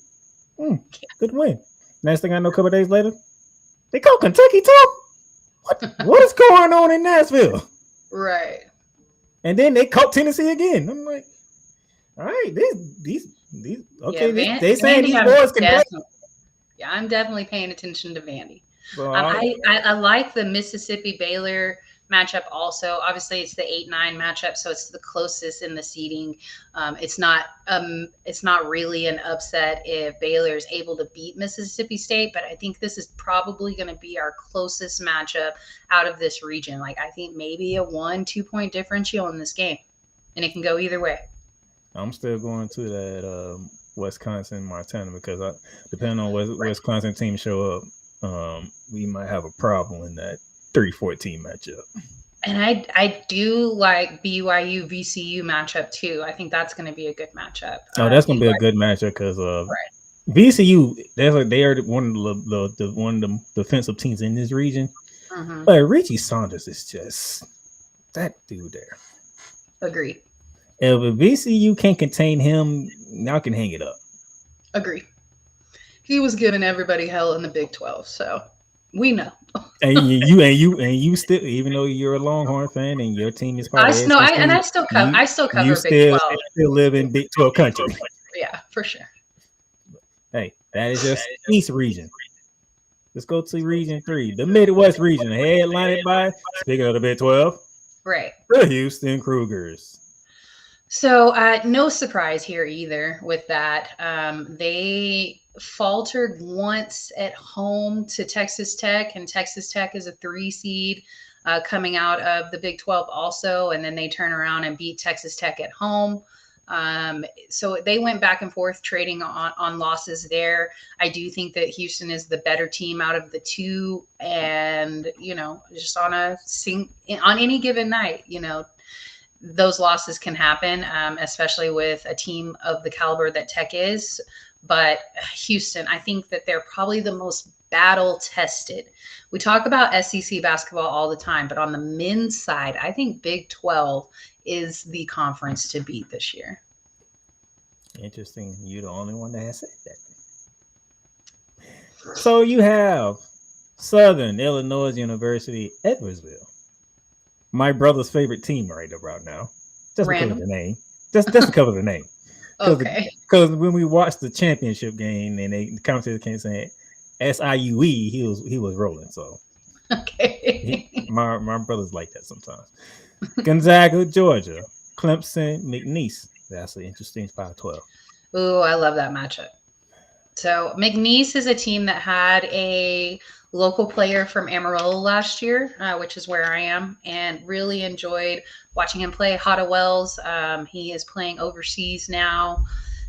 Good win. Next thing I know, a couple of days later, they caught Kentucky too. What is going on in Nashville? Right. And then they caught Tennessee again. I'm like, all right, these okay. Yeah, they saying these boys can play. Yeah, I'm definitely paying attention to Vandy. I like the Mississippi Baylor matchup also. Obviously, it's the 8-9 matchup, so it's the closest in the seeding. It's not really an upset if Baylor is able to beat Mississippi State, but I think this is probably going to be our closest matchup out of this region. Like, I think maybe a 1-2 point differential in this game, and it can go either way. I'm still going to that Wisconsin, Montana, because depending on what Wisconsin team show up, we might have a problem in that 3-14 matchup. And I do like BYU VCU matchup too. I think that's going to be a good matchup. Oh, that's going to be a good matchup because VCU, they are one of the defensive teams in this region. But Richie Saunders is just that dude there. Agreed. If a VCU can't contain him, y'all can hang it up. Agree. He was giving everybody hell in the Big 12, so we know. and you still, even though you're a Longhorn fan and your team is part of it. I still cover Big 12. Still live in Big 12 country. Yeah, for sure. Hey, that is just East region. Let's go to Region 3, the Midwest region, headlined by, speaking of the Big 12, right, the Houston Cougars. So no surprise here either with that. They faltered once at home to Texas Tech, and Texas Tech is a 3 seed coming out of the Big 12 also, and then they turn around and beat Texas Tech at home. So they went back and forth trading on losses there. I do think that Houston is the better team out of the two, and just on any given night, those losses can happen, especially with a team of the caliber that Tech is. But Houston, I think that they're probably the most battle tested. We talk about SEC basketball all the time, but on the men's side, I think Big 12 is the conference to beat this year. Interesting. You're the only one that has said that. So you have Southern Illinois University, Edwardsville. My brother's favorite team right about now. Just because of the name. Just because of the name. Okay. Because when we watched the championship game and the commentator came saying SIUE, he was rolling. So okay. My brother's like that sometimes. Gonzaga, Georgia, Clemson, McNeese. That's an interesting 5-12. Ooh, I love that matchup. So McNeese is a team that had a local player from Amarillo last year, which is where I am, and really enjoyed watching him play. Hotta Wells, he is playing overseas now.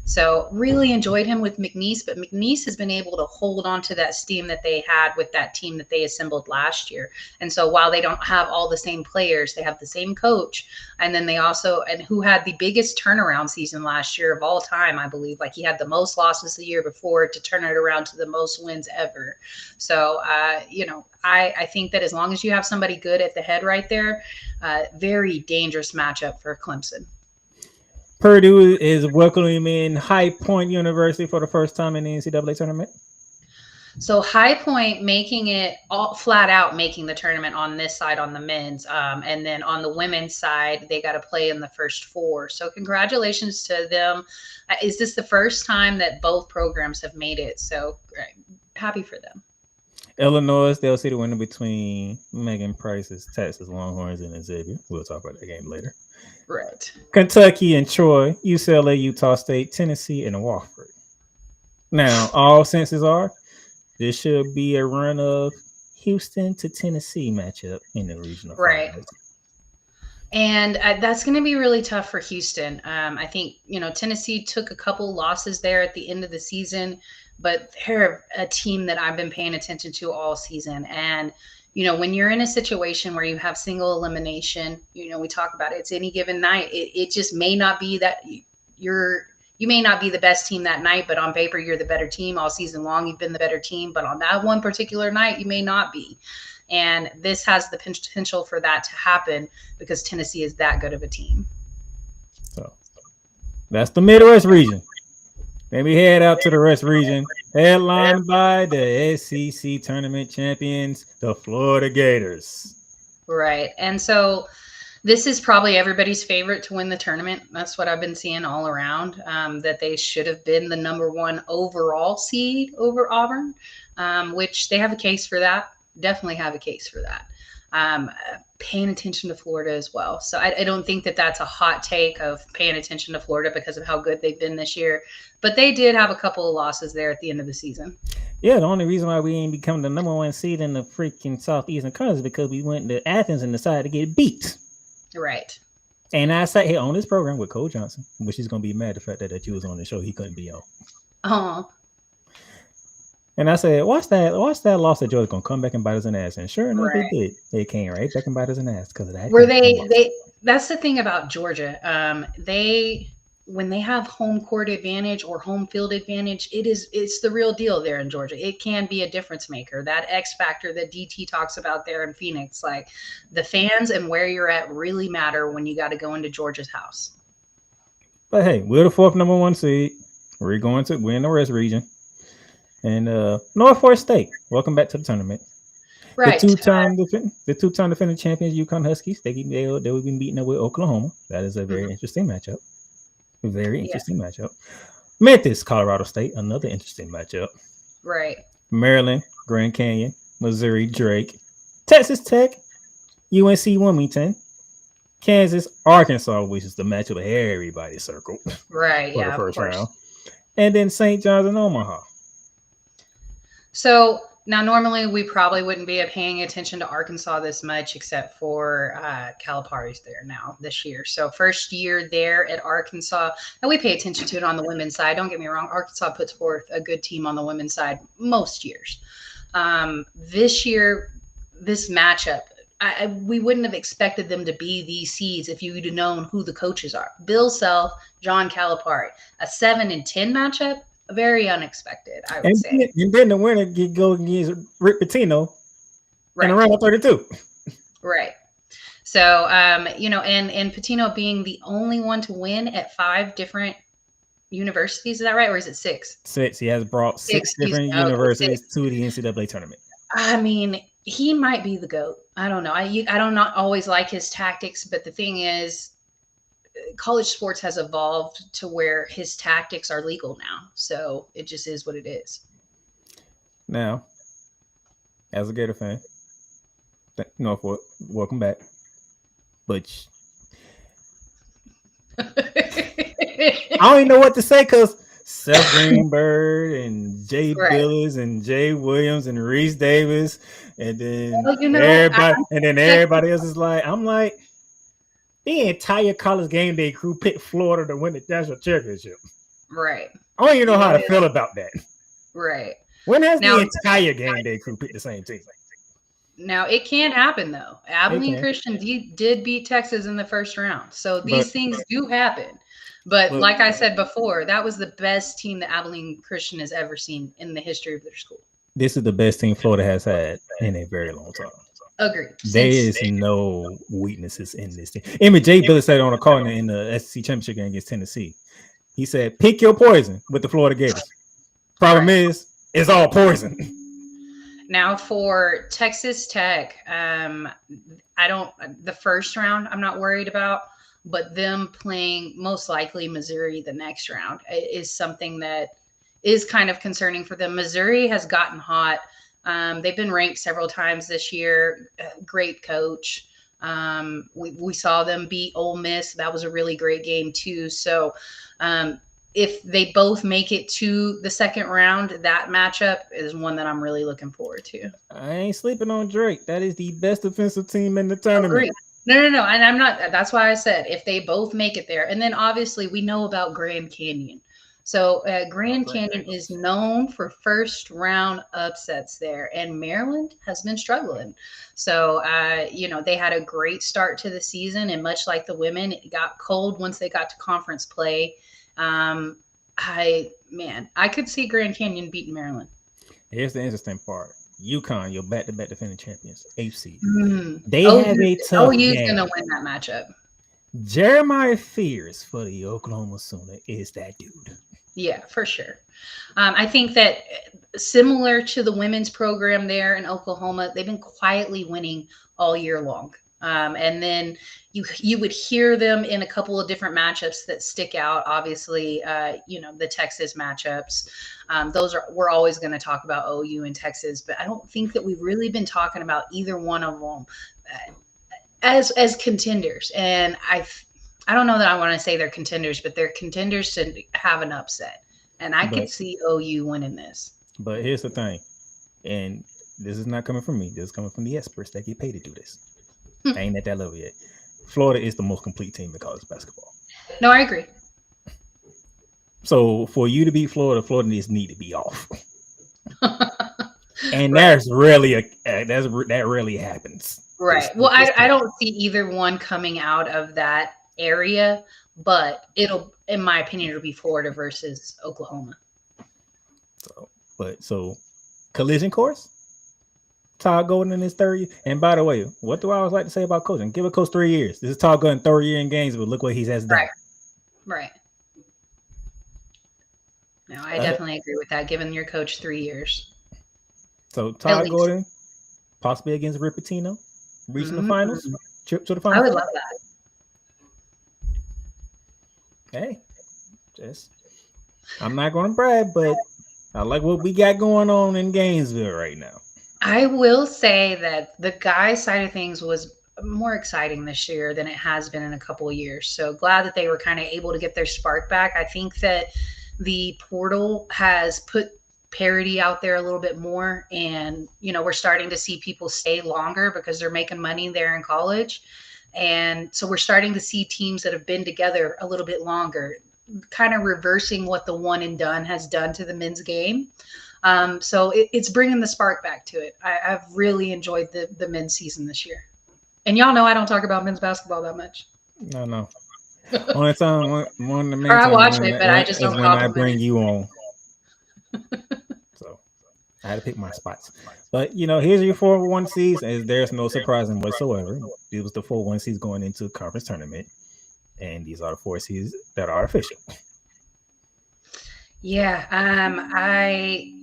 So really enjoyed him with McNeese, but McNeese has been able to hold on to that steam that they had with that team that they assembled last year. And so while they don't have all the same players, they have the same coach. And then they also, and who had the biggest turnaround season last year of all time, I believe. Like he had the most losses the year before to turn it around to the most wins ever. So, I think that as long as you have somebody good at the head right there, very dangerous matchup for Clemson. Purdue is welcoming in High Point University for the first time in the NCAA tournament. So High Point making it all flat out, making the tournament on this side on the men's. And then on the women's side, they got to play in the first four. So congratulations to them. Is this the first time that both programs have made it? So happy for them. Illinois, they'll see the winner between Megan Price's Texas Longhorns and Xavier. We'll talk about that game later. Right. Kentucky and Troy, UCLA, Utah State, Tennessee, and Wofford. Now, all senses are this should be a run of Houston to Tennessee matchup in the regional. Right. Finals. And that's going to be really tough for Houston. I think, Tennessee took a couple losses there at the end of the season, but they're a team that I've been paying attention to all season. And when you're in a situation where you have single elimination, we talk about it, it's any given night. It just may not be that you may not be the best team that night, but on paper, you're the better team all season long. You've been the better team, but on that one particular night, you may not be. And this has the potential for that to happen because Tennessee is that good of a team. So that's the Midwest region. Then we head out to the West region, headlined by the SEC tournament champions, the Florida Gators. Right. And so this is probably everybody's favorite to win the tournament. That's what I've been seeing all around, that they should have been the number one overall seed over Auburn, which they have a case for that. Definitely have a case for that. Paying attention to Florida as well. So I don't think that that's a hot take of paying attention to Florida because of how good they've been this year. But they did have a couple of losses there at the end of the season. Yeah, the only reason why we ain't become the number one seed in the freaking Southeastern Conference is because we went to Athens and decided to get beat. Right. And I sat here on this program with Cole Johnson, which is going to be mad the fact that you was on the show he couldn't be on. Oh. And I said, watch that loss that Georgia's gonna come back and bite us in the ass. And sure enough, Right. They did. They came right back and bite us in the ass because of that. Were they that's the thing about Georgia. When they have home court advantage or home field advantage, it's the real deal there in Georgia. It can be a difference maker. That X factor that DT talks about there in Phoenix, like the fans and where you're at really matter when you got to go into Georgia's house. But hey, we're the fourth number one seed. We're going to win the West region. And North Fork State, welcome back to the tournament. Right. The two-time defending champions, UConn Huskies, they will be meeting up with Oklahoma. That is a very interesting matchup. Very interesting matchup. Memphis, Colorado State, another interesting matchup. Right. Maryland, Grand Canyon, Missouri, Drake, Texas Tech, UNC Wilmington, Kansas, Arkansas, which is the matchup everybody circled. Right. For the first round. And then St. John's and Omaha. So now normally we probably wouldn't be paying attention to Arkansas this much, except for Calipari's there now this year. So first year there at Arkansas, and we pay attention to it on the women's side. Don't get me wrong. Arkansas puts forth a good team on the women's side most years. This year, this matchup, we wouldn't have expected them to be these seeds if you'd known who the coaches are. Bill Self, John Calipari, a 7-10 matchup. very unexpected, I would say. And then the winner go against Rick Pitino in a round of 32. Right. So, and Pitino being the only one to win at 5 different universities, is that right? Or is it 6? 6. He has brought 6 different universities to the NCAA tournament. I mean, he might be the GOAT. I don't know. I don't not always like his tactics, but the thing is, college sports has evolved to where his tactics are legal now. So it just is what it is. Now, as a Gator fan, welcome back. But I don't even know what to say because Seth Greenberg and Jay Billis and Jay Williams and Reese Davis, and then everybody else is like, I'm like, the entire college game day crew picked Florida to win the national championship. Right. I don't even know how to feel about that. Right. When has the entire game day crew picked the same team? Now, it can happen, though. Abilene Christian did beat Texas in the first round. So these things do happen. But like I said before, that was the best team that Abilene Christian has ever seen in the history of their school. This is the best team Florida has had in a very long time. Agreed. There is no weaknesses in this team. Even Jay Billis said on a call in the SEC championship game against Tennessee. He said, pick your poison with the Florida Gators. Problem is, it's all poison. Now for Texas Tech, the first round I'm not worried about, but them playing most likely Missouri the next round is something that is kind of concerning for them. Missouri has gotten hot. They've been ranked several times this year. Great coach. We saw them beat Ole Miss. That was a really great game too. So if they both make it to the second round, that matchup is one that I'm really looking forward to. I ain't sleeping on Drake. That is the best defensive team in the tournament. Agreed. No. And I'm not. That's why I said if they both make it there. And then obviously we know about Grand Canyon. So Grand Canyon is known for first round upsets there, and Maryland has been struggling. So, they had a great start to the season, and much like the women, it got cold once they got to conference play. I could see Grand Canyon beating Maryland. Here's the interesting part. UConn, your back-to-back defending champions, 8th seed. They have a tough OU's game. going to win that matchup. Jeremiah Fears for the Oklahoma Sooner is that dude. Yeah, for sure. I think that similar to the women's program there in Oklahoma, they've been quietly winning all year long. And then you would hear them in a couple of different matchups that stick out. Obviously, the Texas matchups. We're always going to talk about OU and Texas, but I don't think that we've really been talking about either one of them as contenders. And I don't know that I want to say they're contenders, but they're contenders to have an upset. And I could see OU winning this. But here's the thing, and this is not coming from me. This is coming from the experts that get paid to do this. I ain't at that level yet. Florida is the most complete team in college basketball. No, I agree. So for you to beat Florida needs to be off. And that's really that rarely happens. Right. Well, I don't see either one coming out of that area, but in my opinion, it'll be Florida versus Oklahoma. So collision course. Todd Golden in his third year. And by the way, what do I always like to say about coaching? Give a coach 3 years. This is Todd Golden third year in games, but look what he has done. Right. No, I definitely agree with that. Giving your coach 3 years. So Todd Golden, possibly against Rick Pitino, reaching the finals, trip to the finals. I would love that. Hey, I'm not going to brag, but I like what we got going on in Gainesville right now. I will say that the guy side of things was more exciting this year than it has been in a couple of years. So glad that they were kind of able to get their spark back. I think that the portal has put parity out there a little bit more. And, we're starting to see people stay longer because they're making money there in college. And so we're starting to see teams that have been together a little bit longer, kind of reversing what the one and done has done to the men's game. So it's bringing the spark back to it. I've really enjoyed the men's season this year. And y'all know I don't talk about men's basketball that much. No. Only time I watch it, but I just don't. When I bring you on. So I had to pick my spots. But here's your 4-1 seeds, and there's no surprising whatsoever. It was the 4-1 seeds going into conference tournament, and these are the 4 seeds that are official. Yeah, I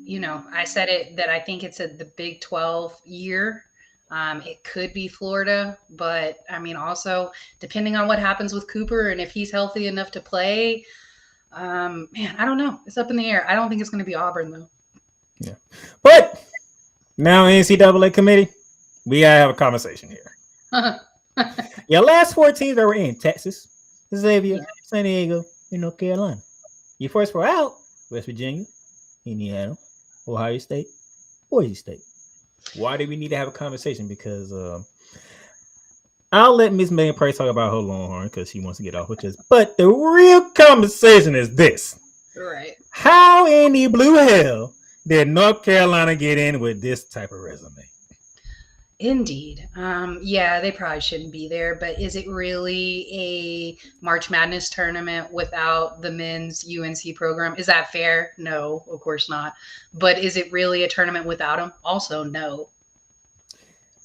said it that I think it's the Big 12 year. It could be Florida, but I mean, also depending on what happens with Cooper and if he's healthy enough to play, man, I don't know. It's up in the air. I don't think it's going to be Auburn though. Yeah, but now NCAA committee, we gotta have a conversation here. Your last 4 teams that were in Texas, Xavier, San Diego, and North Carolina. Your first 4 out: West Virginia, Indiana, Ohio State, Boise State. Why do we need to have a conversation? Because I'll let Miss Megan Price talk about her Longhorn because she wants to get off with this. But the real conversation is this. Right. How in the blue hell did North Carolina get in with this type of resume? Indeed. Yeah, they probably shouldn't be there, but is it really a March Madness tournament without the men's UNC program? Is that fair? No, of course not. But is it really a tournament without them? Also, no.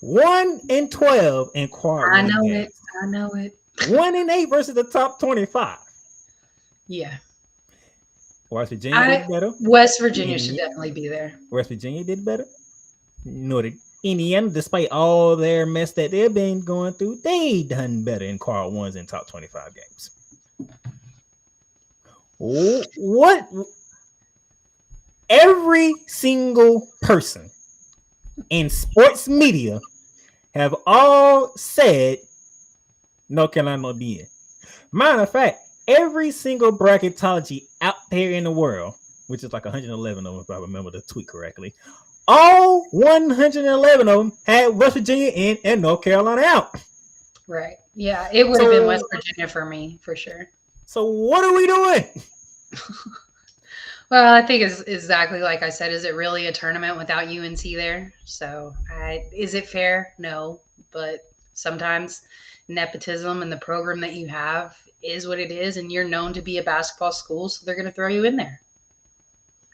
1-12 in quad. I know it. I know it. 1-8 versus the top 25. Yeah. West Virginia did better. West Virginia should definitely be there. West Virginia did better. Indiana, despite all their mess that they've been going through, they done better in quad ones in top 25 games. What? Every single person in sports media have all said North Carolina will be in. Matter of fact, every single bracketology out there in the world, which is like 111 of them, if I remember the tweet correctly, all 111 of them had West Virginia in and North Carolina out. Right. Yeah, it would have been West Virginia for me, for sure. So what are we doing? Well, I think it's exactly like I said. Is it really a tournament without UNC there? So is it fair? No. But sometimes nepotism and the program that you have is what it is, and you're known to be a basketball school, so they're going to throw you in there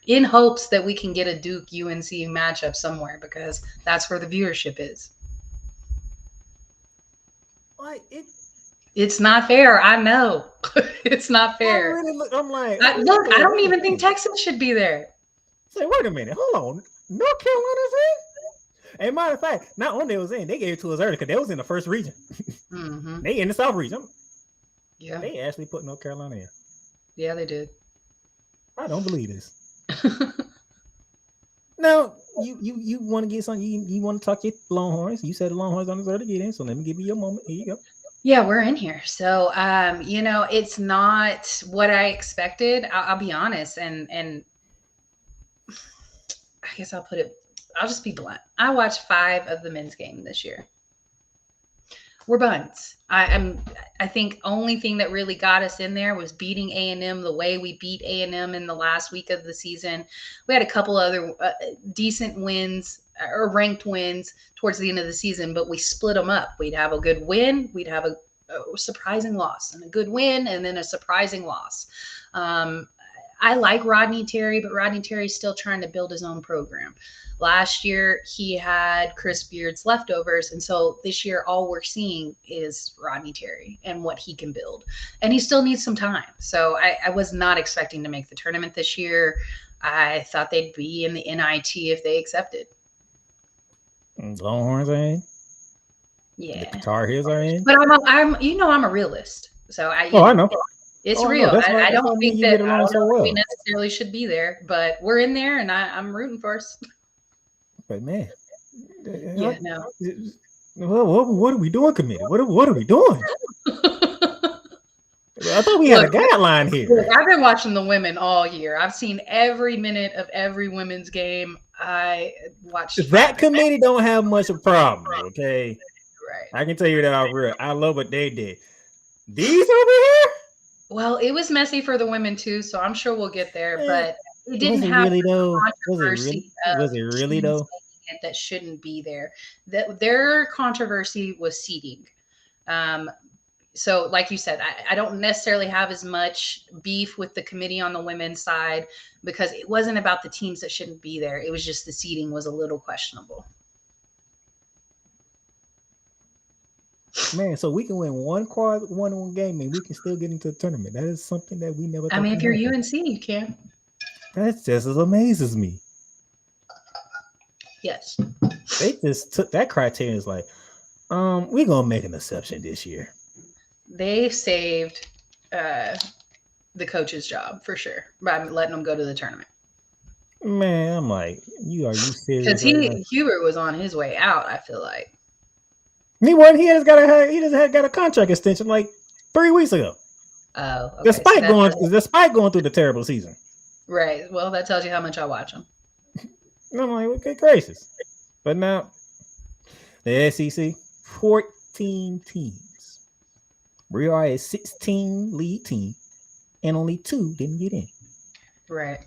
in hopes that we can get a Duke UNC matchup somewhere, because that's where the viewership is. It's not fair. I know. It's not fair. I'm like, I don't even think Texas should be there. Say, wait a minute. Hold on. North Carolina's in? And matter of fact, not only was in, they gave it to us early because they was in the first region. Mm-hmm. They in the South region. Yeah. They actually put North Carolina in. Yeah, they did. I don't believe this. Now, you want to get something, you want to talk your Longhorns. You said the Longhorns don't deserve to get in, so let me give you your moment. Here you go. Yeah, we're in here. So, it's not what I expected. I'll be honest. And I guess I'll just be blunt. I watched 5 of the men's game this year. We're buns. I think only thing that really got us in there was beating A&M the way we beat A&M in the last week of the season. We had a couple other decent wins or ranked wins towards the end of the season, but we split them up. We'd have a good win, we'd have a surprising loss, and a good win, and then a surprising loss. I like Rodney Terry, but Rodney Terry's still trying to build his own program. Last year, he had Chris Beard's leftovers, and so this year, all we're seeing is Rodney Terry and what he can build. And he still needs some time. So I was not expecting to make the tournament this year. I thought they'd be in the NIT if they accepted. Longhorns are in. Yeah. The Tar Heels are in. But I'm a realist. So I know. It's real. I don't think we necessarily should be there, but we're in there, and I'm rooting for us. But man, yeah, no. What are we doing, committee? What are we doing? I thought we had a guideline here. Look, I've been watching the women all year. I've seen every minute of every women's game. I watched that committee. Don't have much of a problem. Okay, right. I can tell you that off real. I love what they did. These over here. Well, it was messy for the women too, so I'm sure we'll get there. But it didn't have really though. Controversy. Was it really though? That shouldn't be there. Their controversy was seating. So like you said, I don't necessarily have as much beef with the committee on the women's side because it wasn't about the teams that shouldn't be there. It was just the seeding was a little questionable. Man, so we can win one game and we can still get into the tournament. That is something that we never. I mean, if you're UNC, you can. That just amazes me. Yes. They just took that criteria as like, we're gonna make an exception this year. They saved the coach's job for sure by letting them go to the tournament. Man, I'm like, you serious? Because Hubert was on his way out, I feel like. He wasn't. He just got a contract extension like 3 weeks ago. Oh, okay. Despite going through the terrible season. Right. Well, that tells you how much I watch him. And I'm like, okay, gracious. But now, the SEC, 14 teams. We are a 16 lead team, and only 2 didn't get in. Right.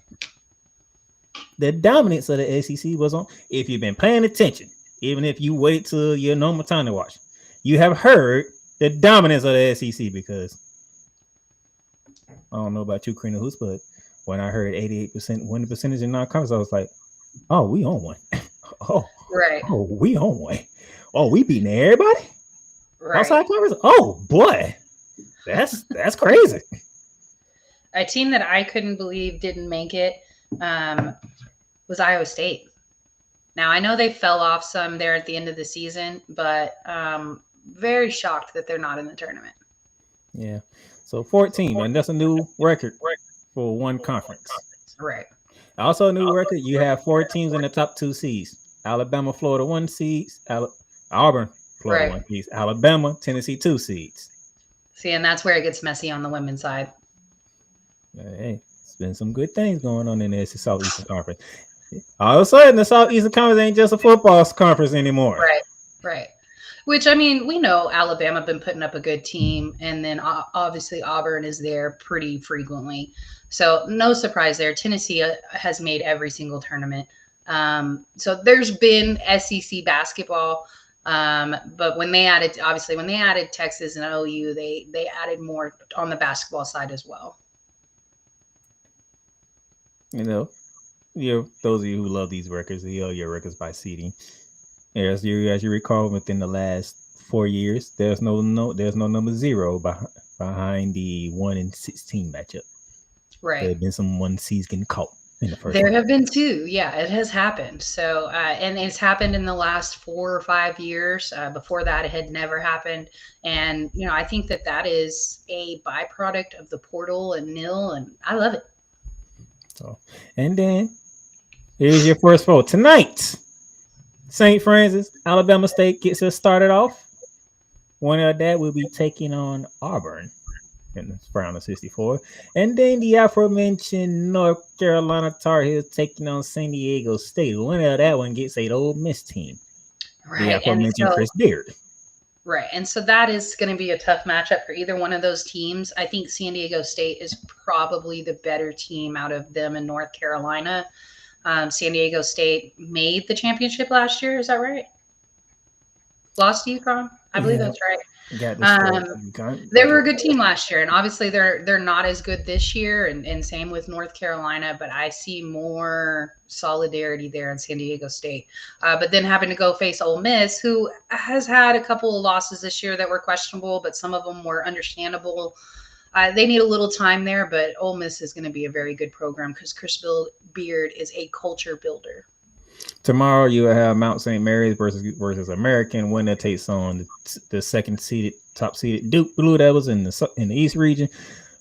The dominance of the SEC was on. If you've been paying attention, even if you wait till your normal time to watch, you have heard the dominance of the SEC because I don't know about you, Karina Hoops, but when I heard 88% winning percentage in non-conference, I was like, oh, we on one. Right. Oh, we on one. Oh, we beating everybody? Right. Outside conference? Oh, boy. That's crazy. A team that I couldn't believe didn't make it was Iowa State. Now, I know they fell off some there at the end of the season, but very shocked that they're not in the tournament. Yeah. So 14, and that's a new record for one conference. Right. Also a new record, you have 4 teams in the top 2 seeds. Alabama, Florida 1 seeds. Auburn, Florida 1 seeds. Alabama, Tennessee 2 seeds. See, and that's where it gets messy on the women's side. Hey, it's been some good things going on in the Southeastern Conference. All of a sudden, the Southeastern Conference ain't just a football conference anymore. Right. Which, I mean, we know Alabama been putting up a good team, and then obviously Auburn is there pretty frequently. So no surprise there. Tennessee has made every single tournament. So there's been SEC basketball, but when they added Texas and OU, they added more on the basketball side as well. Those of you who love these records, your records by seeding. As you recall, within the last 4 years, there's no number 0 behind the 1-16 matchup. Right. There have been some 1 seeds getting caught in the first. There have been 2. Yeah, it has happened. So, and it's happened in the last 4 or 5 years. Before that, it had never happened. And I think that is a byproduct of the portal and NIL, and I love it. So, and then here's your first vote tonight. St. Francis, Alabama State gets us started off. One of that will be taking on Auburn in the round of 64. And then the aforementioned North Carolina Tar Heels taking on San Diego State. One of that one gets a Ole Miss team. Right. The aforementioned Chris Beard. Right. And so that is going to be a tough matchup for either one of those teams. I think San Diego State is probably the better team out of them in North Carolina. San Diego State made the championship last year. Is that right? Lost to UConn? I believe that's right. They were a good team last year, and obviously they're not as good this year, and same with North Carolina, but I see more solidarity there in San Diego State. But then having to go face Ole Miss, who has had a couple of losses this year that were questionable, but some of them were understandable. They need a little time there, but Ole Miss is going to be a very good program because Chris Beard is a culture builder. Tomorrow you will have Mount St. Mary's versus American. Winner takes on the top seeded Duke Blue Devils in the East region,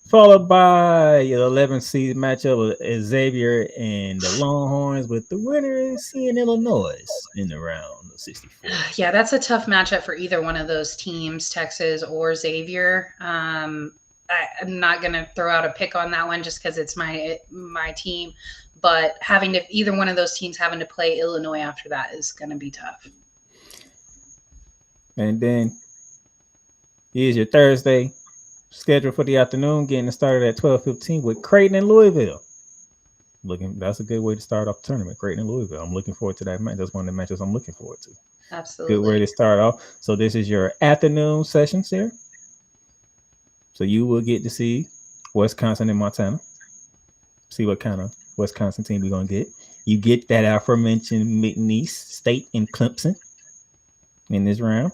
followed by the 11th seed matchup of Xavier and the Longhorns, with the winner seeing Illinois in the round of 64. Yeah, that's a tough matchup for either one of those teams, Texas or Xavier. I'm not going to throw out a pick on that one just because it's my team. But either one of those teams having to play Illinois after that is going to be tough. And then here's your Thursday schedule for the afternoon, getting started at 12:15 with Creighton and Louisville. That's a good way to start off the tournament, Creighton and Louisville. I'm looking forward to that match. That's one of the matches I'm looking forward to. Absolutely. Good way to start off. So this is your afternoon sessions here. So you will get to see Wisconsin and Montana. See what kind of Wisconsin team we're going to get. You get that aforementioned McNeese State and Clemson in this round.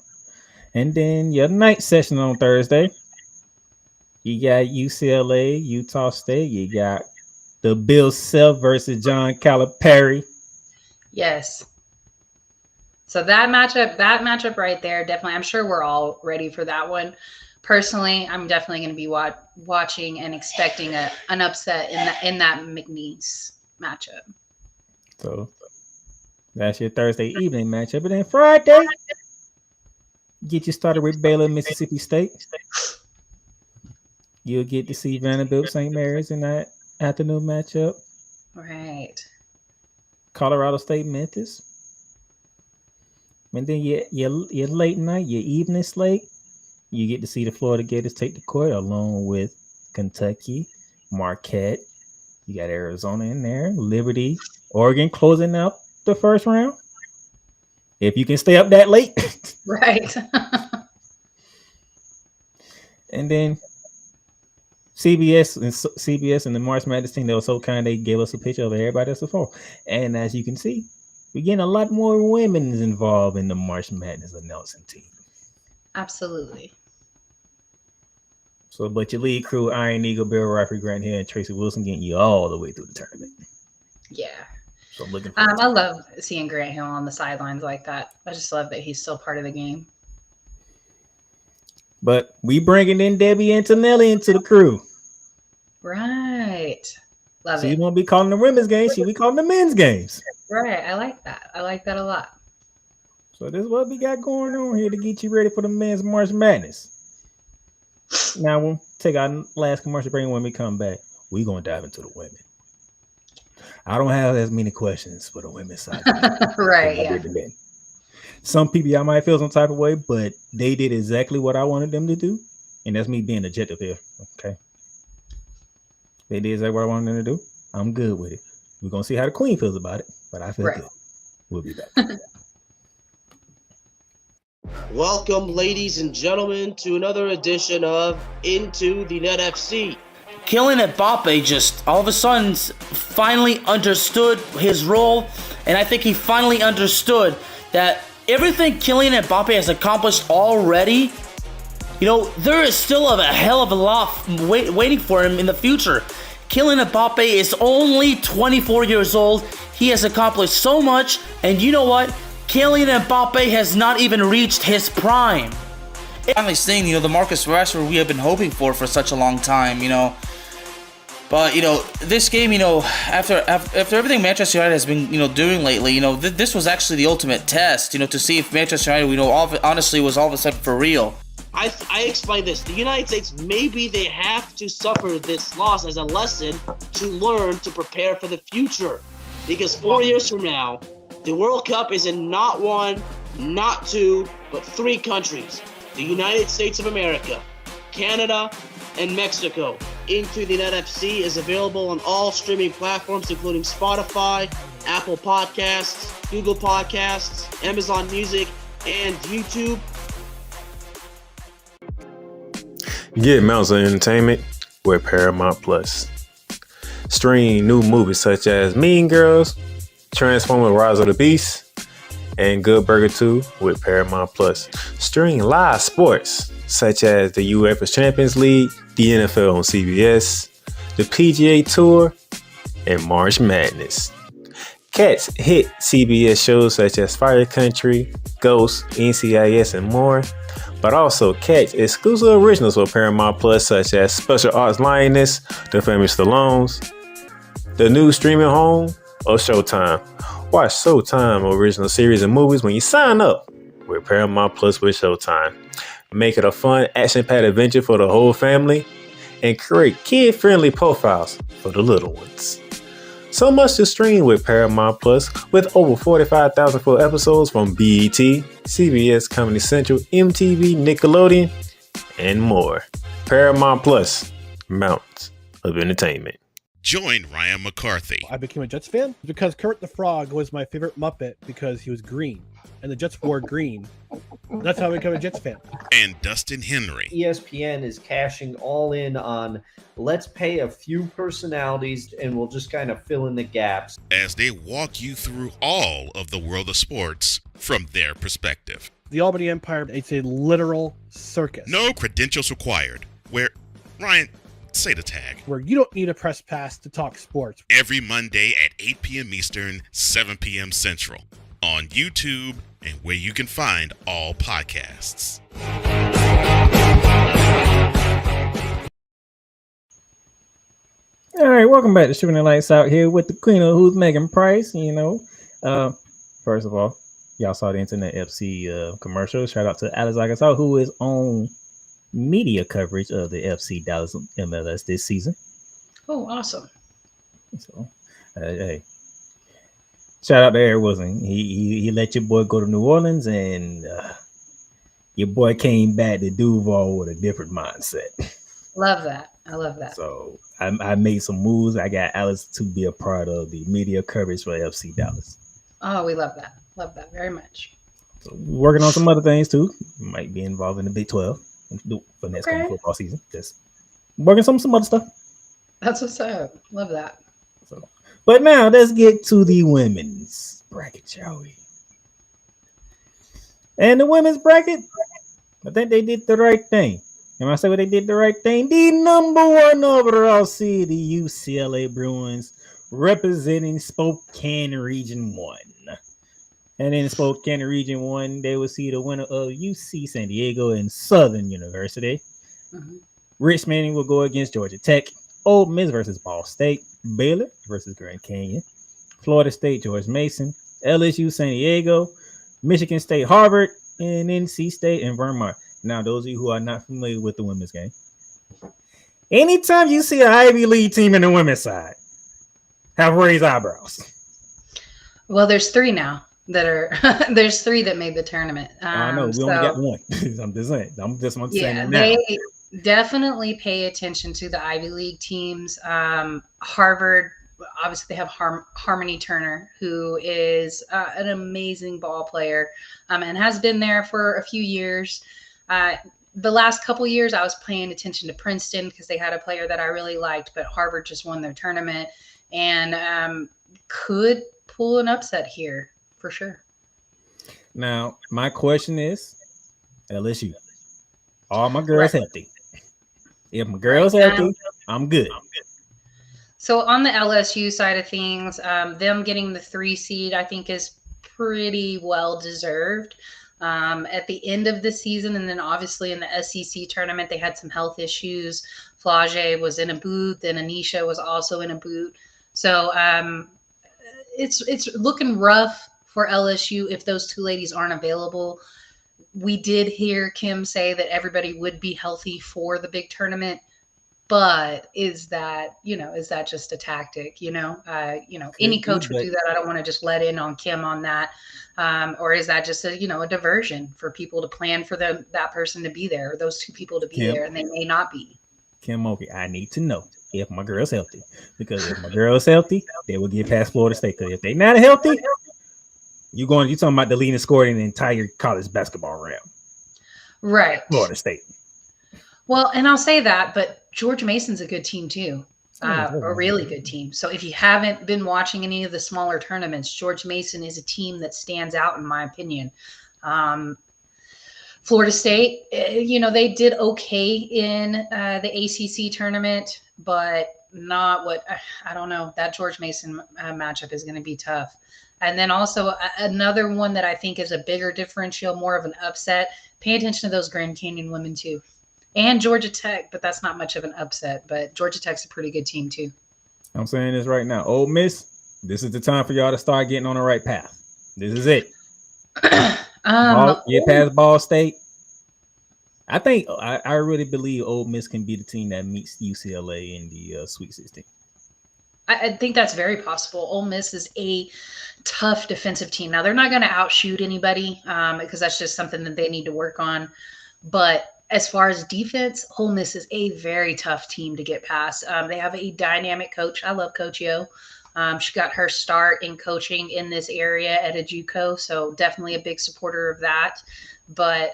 And then your night session on Thursday, you got UCLA, Utah State. You got the Bill Self versus John Calipari. Yes. So that matchup right there, definitely. I'm sure we're all ready for that one. Personally, I'm definitely going to be watching and expecting an upset in that McNeese matchup. So that's your Thursday evening matchup. And then Friday, get you started with Baylor, Mississippi State. You'll get to see Vanderbilt, St. Mary's in that afternoon matchup. Right. Colorado State, Memphis. And then your late night, your evening slate, you get to see the Florida Gators take the court along with Kentucky, Marquette. You got Arizona in there, Liberty, Oregon closing out the first round. If you can stay up that late. Right. And then CBS and the March Madness team, they were so kind, they gave us a picture of everybody else before. And as you can see, we're getting a lot more women involved in the March Madness announcing team. Absolutely. So, but your lead crew, Iron Eagle, Bill Rafferty, Grant Hill, and Tracy Wilson getting you all the way through the tournament. Yeah. So I'm looking I love seeing Grant Hill on the sidelines like that. I just love that he's still part of the game. But we bringing in Debbie Antonelli into the crew. Right. Love So it. you won't be calling the women's games, she be calling the men's games. Right. I like that. I like that a lot. So this is what we got going on here to get you ready for the men's March Madness. Now we'll take our last commercial break, and when we come back, we're going to dive into the women. I don't have as many questions for the women's side. Right. Yeah. Some people I might feel some type of way, but they did exactly what I wanted them to do. And that's me being objective here. Okay. They did exactly what I wanted them to do. I'm good with it. We're going to see how the queen feels about it, but I feel good. We'll be back. Welcome, ladies and gentlemen, to another edition of Into the Net FC. Kylian Mbappe just all of a sudden finally understood his role, and I think he finally understood that everything Kylian Mbappe has accomplished already, there is still a hell of a lot waiting for him in the future. Kylian Mbappe is only 24 years old. He has accomplished so much, and you know what? Kylian Mbappe has not even reached his prime. Finally seeing, the Marcus Rashford we have been hoping for such a long time, But, this game, after everything Manchester United has been, doing lately, this was actually the ultimate test, to see if Manchester United, honestly was all of a sudden for real. I explained this. The United States, maybe they have to suffer this loss as a lesson to learn to prepare for the future. Because 4 years from now, the World Cup is in not one, not two, but 3 countries. The United States of America, Canada, and Mexico. Into the Net FC is available on all streaming platforms, including Spotify, Apple Podcasts, Google Podcasts, Amazon Music, and YouTube. Get Mounts of Entertainment with Paramount Plus. Stream new movies such as Mean Girls, Transformers: Rise of the Beast, and Good Burger 2 with Paramount Plus. Stream live sports such as the UEFA Champions League, the NFL on CBS, the PGA Tour, and March Madness. Catch hit CBS shows such as Fire Country, Ghost, NCIS, and more. But also catch exclusive originals for Paramount Plus such as Special Arts Lioness, The Famous Stallones, the new streaming home, or Showtime. Watch Showtime original series and movies when you sign up with Paramount Plus with Showtime. Make it a fun, action-packed adventure for the whole family and create kid-friendly profiles for the little ones. So much to stream with Paramount Plus with over 45,000 full episodes from BET, CBS, Comedy Central, MTV, Nickelodeon, and more. Paramount Plus, Mountains of Entertainment. Join Ryan McCarthy. I became a Jets fan because Kermit the Frog was my favorite Muppet because he was green, and the Jets wore green. That's how I become a Jets fan. And Dustin Henry. ESPN is cashing all in on let's pay a few personalities and we'll just kind of fill in the gaps. As they walk you through all of the world of sports from their perspective. The Albany Empire, it's a literal circus. No credentials required. Where, Ryan, say the tag. Where you don't need a press pass to talk sports. Every Monday at 8 p.m. Eastern, 7 p.m. Central. On YouTube and where you can find all podcasts. All right, welcome back to Shooting the Lights Out here with the queen of who's Megan Price. First of all, y'all saw the Internet FC commercial. Shout out to Alex Agasol, who is on media coverage of the FC Dallas MLS this season. Oh, awesome. So, hey, shout out to Eric Wilson. He let your boy go to New Orleans, and your boy came back to Duval with a different mindset. Love that. I love that. So I made some moves. I got Alex to be a part of the media coverage for FC Dallas. Oh, we love that. Love that very much. So working on some other things too. Might be involved in the Big 12 for next coming football season. Just working some other stuff. That's what's up. Love that. So, but now let's get to the women's bracket, shall we? And the women's bracket, I think they did the right thing. And when I say what they did the right thing, the number one overall seed, the UCLA Bruins, representing Spokane Region 1. And in Spokane Region 1, they will see the winner of UC San Diego and Southern University. Mm-hmm. Richmond will go against Georgia Tech. Ole Miss versus Ball State. Baylor versus Grand Canyon. Florida State, George Mason. LSU, San Diego. Michigan State, Harvard. And NC State and Vermont. Now, those of you who are not familiar with the women's game, anytime you see an Ivy League team in the women's side, have raised eyebrows. Well, there's 3 now that are there's 3 that made the tournament. I know we only got 1. I'm just saying. I'm just saying yeah, now. They definitely pay attention to the Ivy League teams. Harvard, obviously, they have Harmony Turner, who is an amazing ball player and has been there for a few years. The last couple years, I was paying attention to Princeton because they had a player that I really liked, but Harvard just won their tournament and could pull an upset here for sure. Now, my question is, LSU, are my girls healthy? If my girls healthy, I'm good. So on the LSU side of things, them getting the 3 seed, I think is pretty well deserved. At the end of the season, and then obviously in the SEC tournament, they had some health issues. Flage was in a boot, and Anisha was also in a boot. So it's looking rough for LSU if those 2 ladies aren't available. We did hear Kim say that everybody would be healthy for the big tournament. But is that just a tactic? Any coach would do that. I don't want to just let in on Kim on that. Or is that just a diversion for people to plan for that person to be there, or those 2 people to be there, and they may not be. Kim Mulkey, I need to know if my girl's healthy. Because if my girl's healthy, they will get past Florida State. Because if they're not healthy, you're talking about the leading scorer in the entire college basketball realm. Right. Florida State. Well, and I'll say that, but George Mason's a good team too. A really good team. So if you haven't been watching any of the smaller tournaments, George Mason is a team that stands out in my opinion. Florida State, they did okay in the ACC tournament, but not what I don't know. That George Mason matchup is going to be tough. And then also another one that I think is a bigger differential, more of an upset. Pay attention to those Grand Canyon women too. And Georgia Tech, but that's not much of an upset. But Georgia Tech's a pretty good team too. I'm saying this right now. Ole Miss, this is the time for y'all to start getting on the right path. This is it. Get past Ball State. I think I really believe Ole Miss can be the team that meets UCLA in the Sweet 16. I think that's very possible. Ole Miss is a tough defensive team. Now, they're not going to outshoot anybody because that's just something that they need to work on. But as far as defense, Ole Miss is a very tough team to get past. They have a dynamic coach. I love Coach Yo. She got her start in coaching in this area at a JUCO, so definitely a big supporter of that. But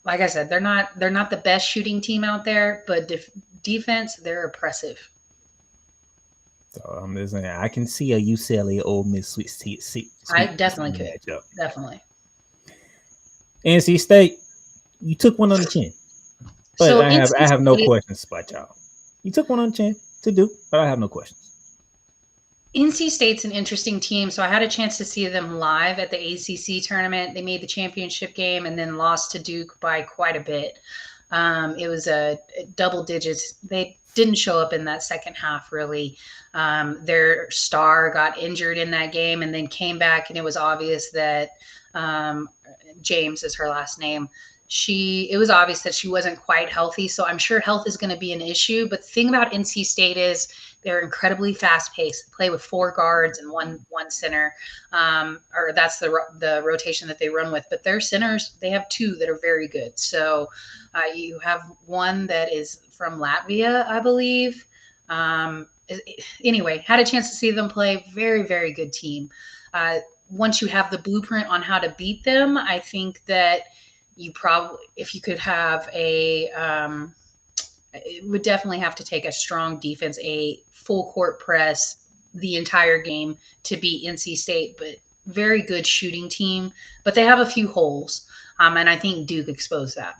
like I said, they're not the best shooting team out there, but defense, they're oppressive. So I'm just saying, I can see a UCLA Ole Miss sweet I definitely could. matchup. Definitely. NC State, you took one on the chin, but So I have no State- questions about y'all. You took one on the chin to do, but I have no questions. NC State's an interesting team. So I had a chance to see them live at the ACC tournament. They made the championship game and then lost to Duke by quite a bit. It was a double digits. They didn't show up in that second half, really. Their star got injured in that game and then came back, and it was obvious that James is her last name. It was obvious that she wasn't quite healthy. So I'm sure health is going to be an issue. But the thing about NC State is they're incredibly fast paced. They play with 4 guards and one center, or that's the rotation that they run with. But their centers, they have 2 that are very good. So you have one that is from Latvia, I believe. Anyway, had a chance to see them play. Very, very good team. Once you have the blueprint on how to beat them, I think that you probably, if you could have it would definitely have to take a strong defense, a full court press the entire game to beat NC State, but very good shooting team. But they have a few holes, and I think Duke exposed that.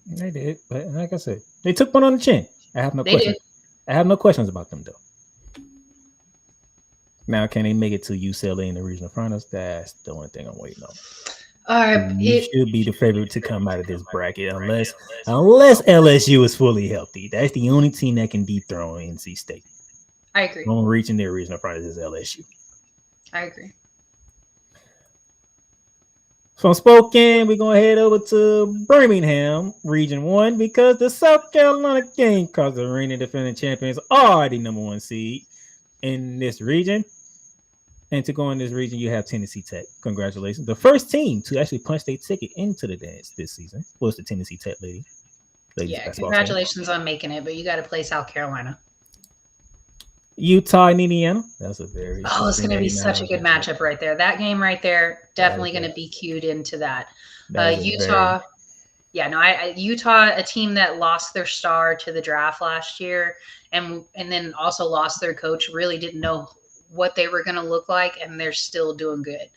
They did, but like I said, they took one on the chin. I have no questions. Did. I have no questions about them though. Now, can they make it to UCLA in the regional finals? That's the only thing I'm waiting on. You should be the favorite to come out of this bracket unless LSU is fully healthy. That's the only team that can dethrone NC State. I agree. On reaching their regional finals is LSU. I agree. From Spokane, we're going to head over to Birmingham, Region 1, because the South Carolina Gamecocks, the reigning defending champions, are the number 1 seed in this region. And to go in this region, you have Tennessee Tech. Congratulations. The first team to actually punch their ticket into the dance this season was the Tennessee Tech ladies. Yeah, congratulations on making it, but you got to play South Carolina. Utah and Indiana. That's a very it's going to be such a good matchup right there. That game right there, definitely going to be cued into that. Utah, Utah, a team that lost their star to the draft last year, and then also lost their coach. Really didn't know what they were going to look like, and they're still doing good.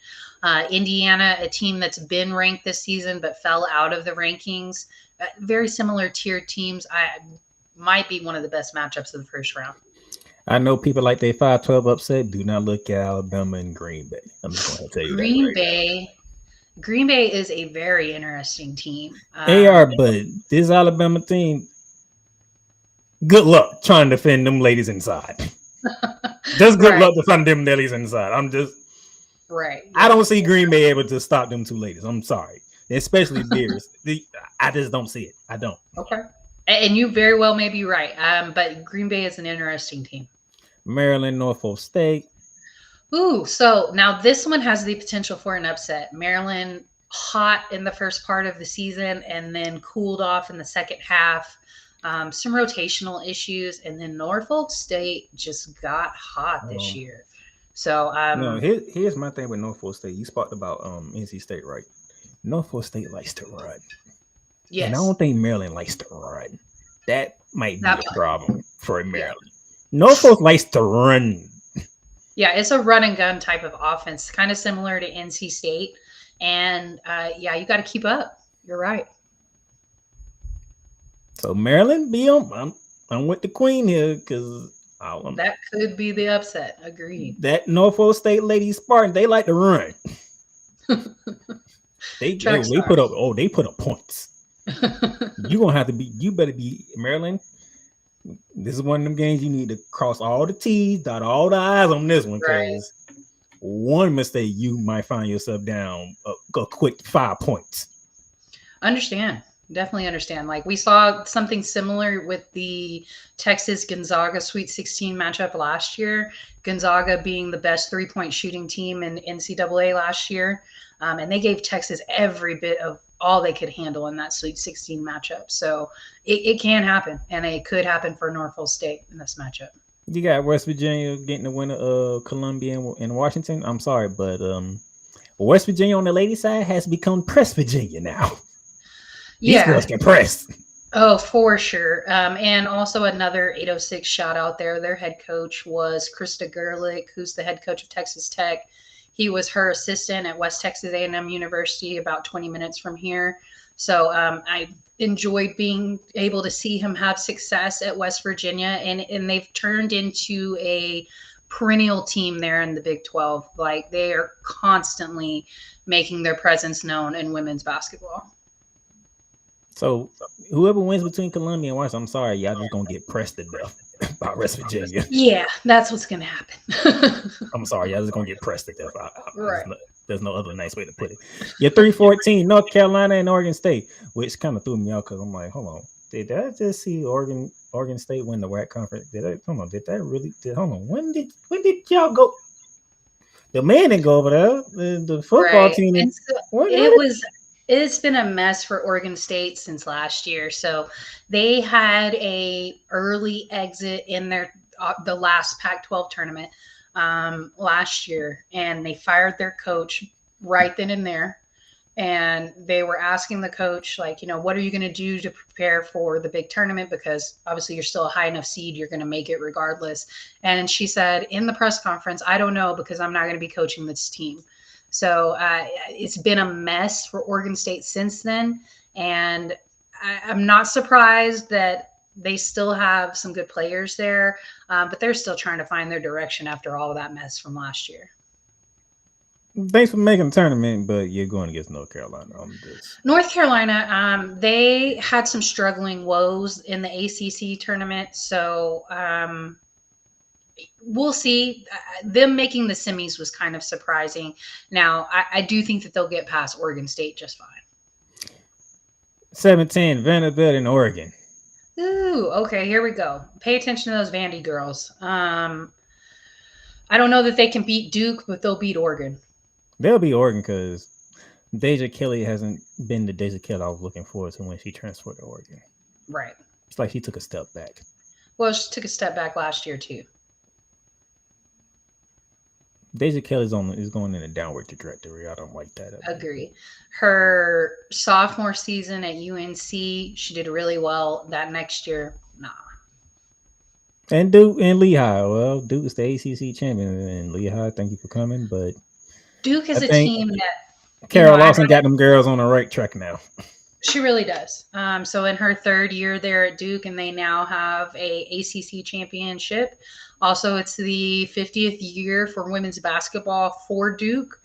Indiana, a team that's been ranked this season but fell out of the rankings. Very similar tiered teams. Might be one of the best matchups of the first round. I know people like their 5-12 upset. Do not look at Alabama and Green Bay. I'm just going to tell you Green Bay is a very interesting team. They are, but this Alabama team, good luck trying to defend them ladies inside. Just good luck to find them ladies inside. Right. I don't see Green Bay able to stop them 2 ladies. I'm sorry, especially Bears. I just don't see it. I don't. Okay, and you very well may be right. But Green Bay is an interesting team. Maryland, Norfolk State. Ooh, so now this one has the potential for an upset. Maryland hot in the first part of the season and then cooled off in the second half. Some rotational issues, and then Norfolk State just got hot this year. So here's my thing with Norfolk State. You spoke about NC State, right? Norfolk State likes to run. Yes. And I don't think Maryland likes to run. That might be a problem for Maryland. Norfolk likes to run. Yeah, it's a run and gun type of offense, kind of similar to NC State. And you got to keep up. You're right. So Maryland, I'm with the Queen here because that could be the upset. Agreed. That Norfolk State lady Spartan, they like to run. they put up points. You better be Maryland. This is one of them games you need to cross all the T's, dot all the I's on this one, because one mistake you might find yourself down a quick 5 points. Definitely understand. Like we saw something similar with the Texas Gonzaga Sweet 16 matchup last year. Gonzaga being the best 3-point shooting team in NCAA last year. And they gave Texas every bit of all they could handle in that Sweet 16 matchup. So it can happen, and it could happen for Norfolk State in this matchup. You got West Virginia getting the winner of Columbia and Washington. I'm sorry, but West Virginia on the ladies' side has become Press Virginia now. These girls can press. Oh, for sure. And also another 806 shout out there. Their head coach was Krista Gerlich, who's the head coach of Texas Tech. He was her assistant at West Texas A&M University, about 20 minutes from here. So I enjoyed being able to see him have success at West Virginia, and they've turned into a perennial team there in the Big 12. Like, they are constantly making their presence known in women's basketball. So whoever wins between Columbia and Washington, I'm sorry, y'all just gonna get pressed to death by West Virginia. Yeah, that's what's gonna happen. I'm sorry, y'all just gonna get pressed to death. Right. There's no other nice way to put it. You're 3-14, North Carolina and Oregon State, which kind of threw me out because I'm like, hold on, did I just see Oregon State win the WAC conference? Did when did y'all go? The man didn't go over there. The football team. And so it's been a mess for Oregon State since last year. So they had a early exit in their the last Pac-12 tournament last year, and they fired their coach right then and there. And they were asking the coach, like, what are you going to do to prepare for the big tournament? Because obviously you're still a high enough seed. You're going to make it regardless. And she said in the press conference, I don't know, because I'm not going to be coaching this team. So it's been a mess for Oregon State since then. And I'm not surprised that they still have some good players there, but they're still trying to find their direction after all of that mess from last year. Thanks for making the tournament, but you're going against North Carolina on this. North Carolina, they had some struggling woes in the ACC tournament. So we'll see. Them making the semis was kind of surprising. Now, I do think that they'll get past Oregon State just fine. 7-10, Vanderbilt and Oregon. Ooh, okay, here we go. Pay attention to those Vandy girls. I don't know that they can beat Duke, but they'll beat Oregon. They'll be Oregon because Deja Kelly hasn't been the Deja Kelly I was looking forward to when she transferred to Oregon. Right. It's like she took a step back. Well, she took a step back last year too. Deja Kelly is going in a downward trajectory. I don't like that. Agree. Her sophomore season at UNC, she did really well. That next year, nah. And Duke and Lehigh. Well, Duke is the ACC champion, and Lehigh, thank you for coming. But Duke is a team that Carol Lawson got them girls on the right track now. She really does. So in her third year there at Duke, and they now have a ACC championship. Also, it's the 50th year for women's basketball for Duke.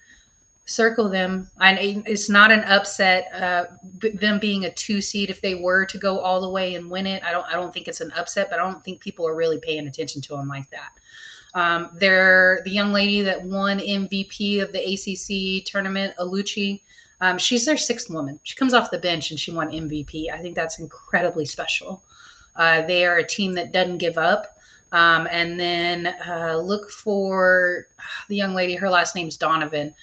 Circle them. And it's not an upset. Them being a 2 seed, if they were to go all the way and win it, I don't think it's an upset. But I don't think people are really paying attention to them like that. They're the young lady that won MVP of the ACC tournament, Aluchi. She's their 6th woman. She comes off the bench and she won MVP. I think that's incredibly special. They are a team that doesn't give up. And then look for the young lady. Her last name's Donovan.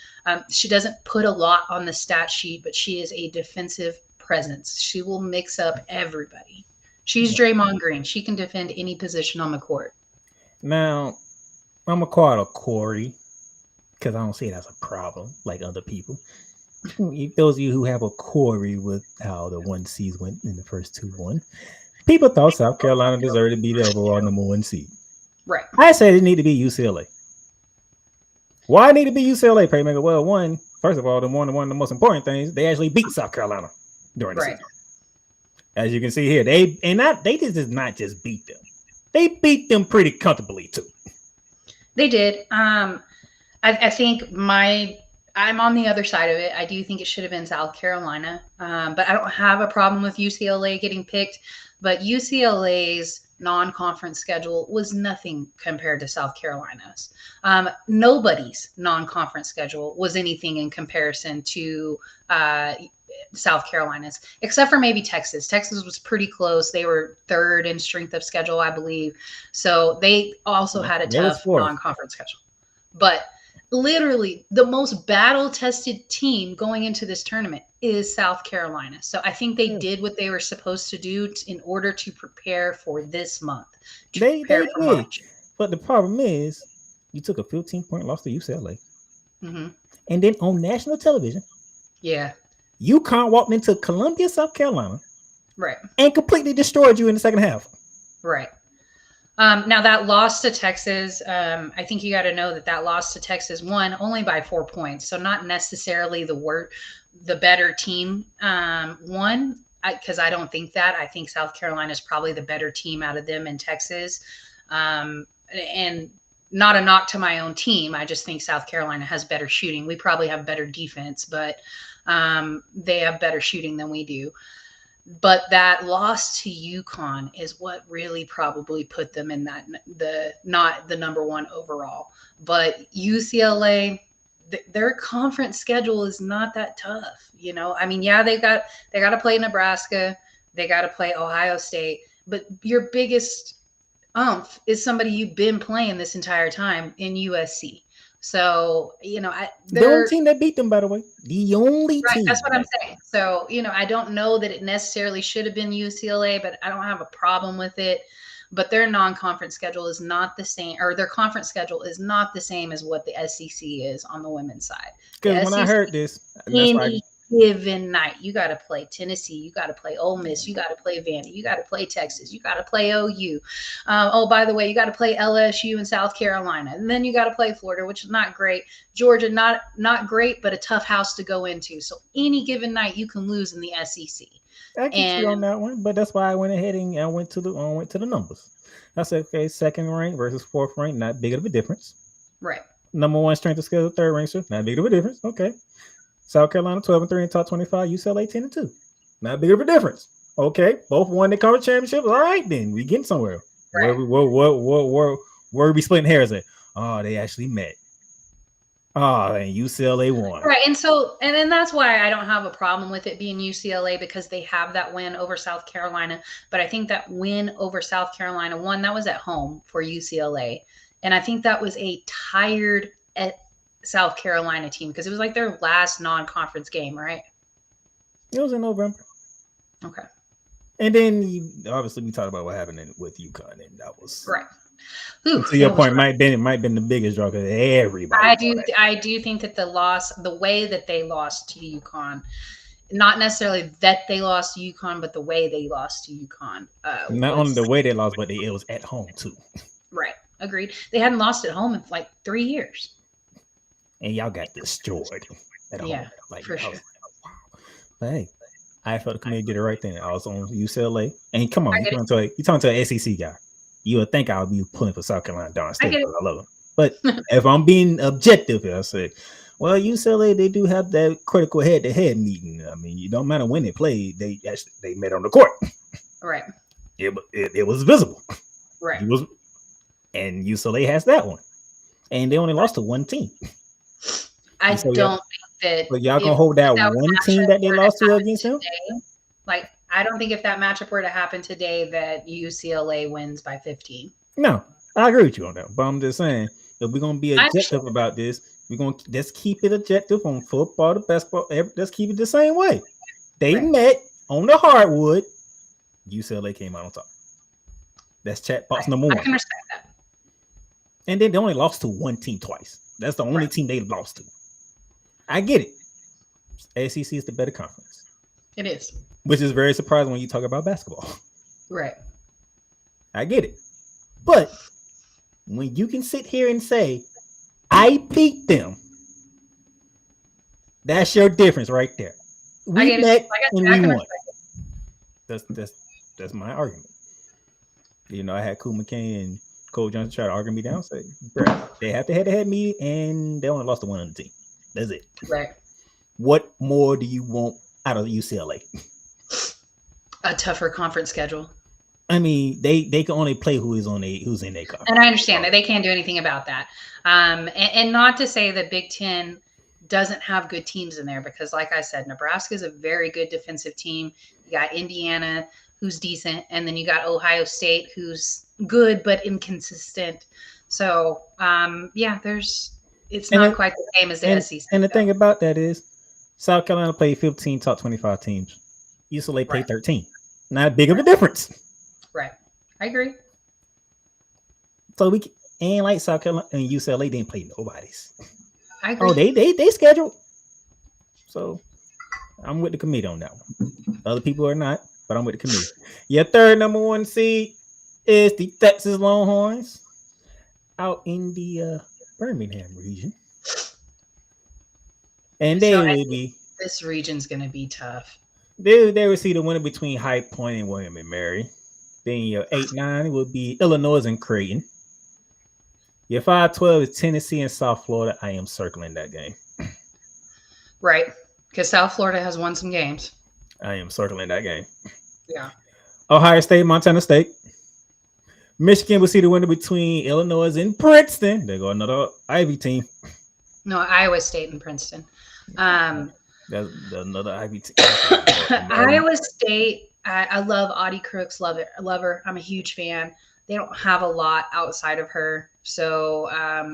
She doesn't put a lot on the stat sheet, but she is a defensive presence. She will mix up everybody. She's Draymond Green. She can defend any position on the court. Now, I'm going to call it a Corey because I don't see it as a problem like other people. Those of you who have a Corey with how the 1 seeds went in the first 2-1, people thought South Carolina deserved to be the overall number 1 seed. Right. I said it need to be UCLA. Why it need to be UCLA, Paymaker? Well, first of all, one of the most important things, they actually beat South Carolina during the season. As you can see here, they did not just beat them. They beat them pretty comfortably too. They did. I think I'm on the other side of it. I do think it should have been South Carolina, but I don't have a problem with UCLA getting picked. But UCLA's non-conference schedule was nothing compared to South Carolina's. Nobody's non-conference schedule was anything in comparison to South Carolina's, except for maybe Texas. Texas was pretty close. They were 3rd in strength of schedule, I believe. So they also had a tough non-conference schedule. But literally the most battle-tested team going into this tournament is South Carolina. So I think they did what they were supposed to do in order to prepare for this month. They did. But the problem is, you took a 15-point loss to UCLA, Mm-hmm. and then on national television, Yeah. UConn walked into Columbia, South Carolina, Right. and completely destroyed you in the second half. Right. Now that loss to Texas, I think you got to know that loss to Texas won only by 4 points, so not necessarily the better team won. Because I don't think that. I think South Carolina is probably the better team out of them in Texas, and not a knock to my own team. I just think South Carolina has better shooting. We probably have better defense, but they have better shooting than we do. But that loss to UConn is what really probably put them in not the number one overall. But UCLA, their conference schedule is not that tough. I mean, yeah, they got to play Nebraska, they got to play Ohio State, but your biggest is somebody you've been playing this entire time in USC. So, the only team that beat them, by the way, the only team. That's what I'm saying. So, I don't know that it necessarily should have been UCLA, but I don't have a problem with it. But their non-conference schedule is not the same, or their conference schedule is not the same as what the SEC is on the women's side. Because when I heard this, any given night, you got to play Tennessee, you got to play Ole Miss, you got to play Vandy, you got to play Texas, you got to play OU. By the way, you got to play LSU and South Carolina, and then you got to play Florida, which is not great. Georgia, not great, but a tough house to go into. So any given night, you can lose in the SEC. I get you on that one, but that's why I went ahead and I went to the numbers. I said, okay, second rank versus fourth rank, not big of a difference. Right. Number one strength of schedule, third ranker, not big of a difference. Okay. South Carolina 12-3 in top 25, UCLA 10-2. Not big of a difference. Okay. Both won the conference championship. All right, then we getting somewhere. Right. Where we splitting hairs at? Oh, they actually met. Oh, and UCLA won. Right. And then that's why I don't have a problem with it being UCLA, because they have that win over South Carolina. But I think that win over South Carolina, that was at home for UCLA. And I think that was a tired South Carolina team, because it was like their last non-conference game, right? It was in November. Okay. And then obviously we talked about what happened with UConn, and that was right. Ooh, to your point, might have been the biggest draw because everybody. I do think that the way that they lost to UConn, not necessarily that they lost to UConn, but the way they lost to UConn. Not only the way they lost, but it was at home too. Right. Agreed. They hadn't lost at home in like 3 years. And y'all got destroyed at home. Yeah, for sure. But hey, I felt the committee did the right thing. I was on UCLA, and come on, you're talking to an SEC guy. You would think I would be pulling for South Carolina darn state because I love them. But if I'm being objective here, I say, well, UCLA, they do have that critical head-to-head meeting. I mean, it don't matter when they played, they met on the court. Right. It was visible. Right. And UCLA has that one. And they only lost to one team. I don't think that. But y'all gonna hold that one team that they lost to against them? Like, I don't think if that matchup were to happen today that UCLA wins by 15. No, I agree with you on that. But I'm just saying, if we're gonna be objective about this, we're gonna let's keep it objective on football, the basketball. Let's keep it the same way. They met on the hardwood. UCLA came out on top. That's chat box number one. I can respect that. And then they only lost to one team twice. That's the only team they lost to. I get it. SEC is the better conference. It is. Which is very surprising when you talk about basketball. Right. I get it. But when you can sit here and say, I beat them, that's your difference right there. We met and we won. That's my argument. You know, I had Cool McCain and Cole Johnson try to argue me down. Say, they have to head-to-head meet, and they only lost to one on the team. That's it. Right. What more do you want out of UCLA? A tougher conference schedule. I mean, they can only play who's in their conference. And I understand that they can't do anything about that. And not to say that Big Ten doesn't have good teams in there, because like I said, Nebraska is a very good defensive team. You got Indiana, who's decent, and then you got Ohio State, who's good but inconsistent. So it's not quite the same as the SEC. And the thing about that is, South Carolina played 15 top 25 teams. UCLA played 13. Not big of a difference. Right. I agree. So And like South Carolina and UCLA didn't play nobody's. I agree. Oh, they scheduled. So I'm with the committee on that one. Other people are not, but I'm with the committee. Your third number one seed is the Texas Longhorns out in the Birmingham region. And they will be. This region's going to be tough. They will see the winner between High Point and William and Mary. Then your 8-9 will be Illinois and Creighton. Your 5-12 is Tennessee and South Florida. I am circling that game. Right. Because South Florida has won some games. I am circling that game. Yeah. Ohio State, Montana State. Michigan will see the winner between Illinois and Princeton. They go another Ivy team. No, Iowa State and Princeton. That's another Ivy team. Iowa State, I love Audie Crooks. Love her. I'm a huge fan. They don't have a lot outside of her. So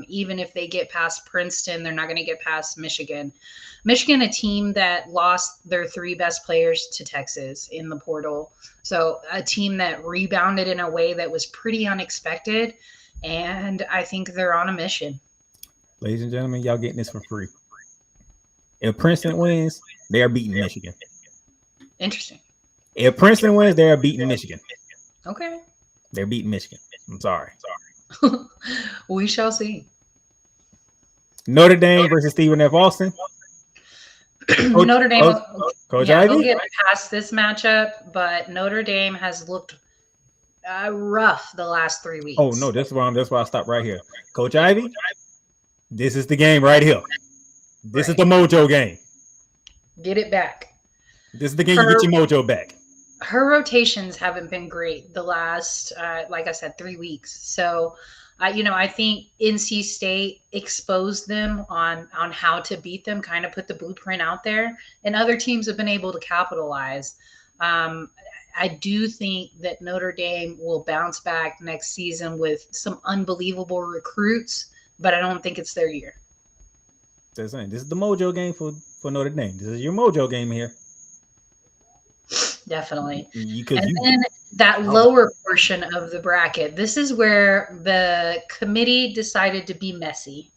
even if they get past Princeton, they're not going to get past Michigan. Michigan, a team that lost their 3 best players to Texas in the portal. So a team that rebounded in a way that was pretty unexpected. And I think they're on a mission. Ladies and gentlemen, y'all getting this for free. If Princeton wins, they are beating Michigan. Interesting. If Princeton wins, they are beating Michigan. Okay. They're beating Michigan. I'm sorry. We shall see. Notre Dame versus Stephen F. Austin. Notre Dame. Coach They'll Ivy? get past this matchup, but Notre Dame has looked rough the last 3 weeks. Oh no, that's why I stopped right here. Coach Ivy, this is the game right here. This is the mojo game. Get it back. This is the game you get your mojo back. Her rotations haven't been great the last, like I said, 3 weeks. So, I think NC State exposed them on how to beat them, kind of put the blueprint out there, and other teams have been able to capitalize. I do think that Notre Dame will bounce back next season with some unbelievable recruits, but I don't think it's their year. This is the mojo game for Notre Dame. This is your mojo game here. Definitely. Then that lower portion of the bracket, this is where the committee decided to be messy.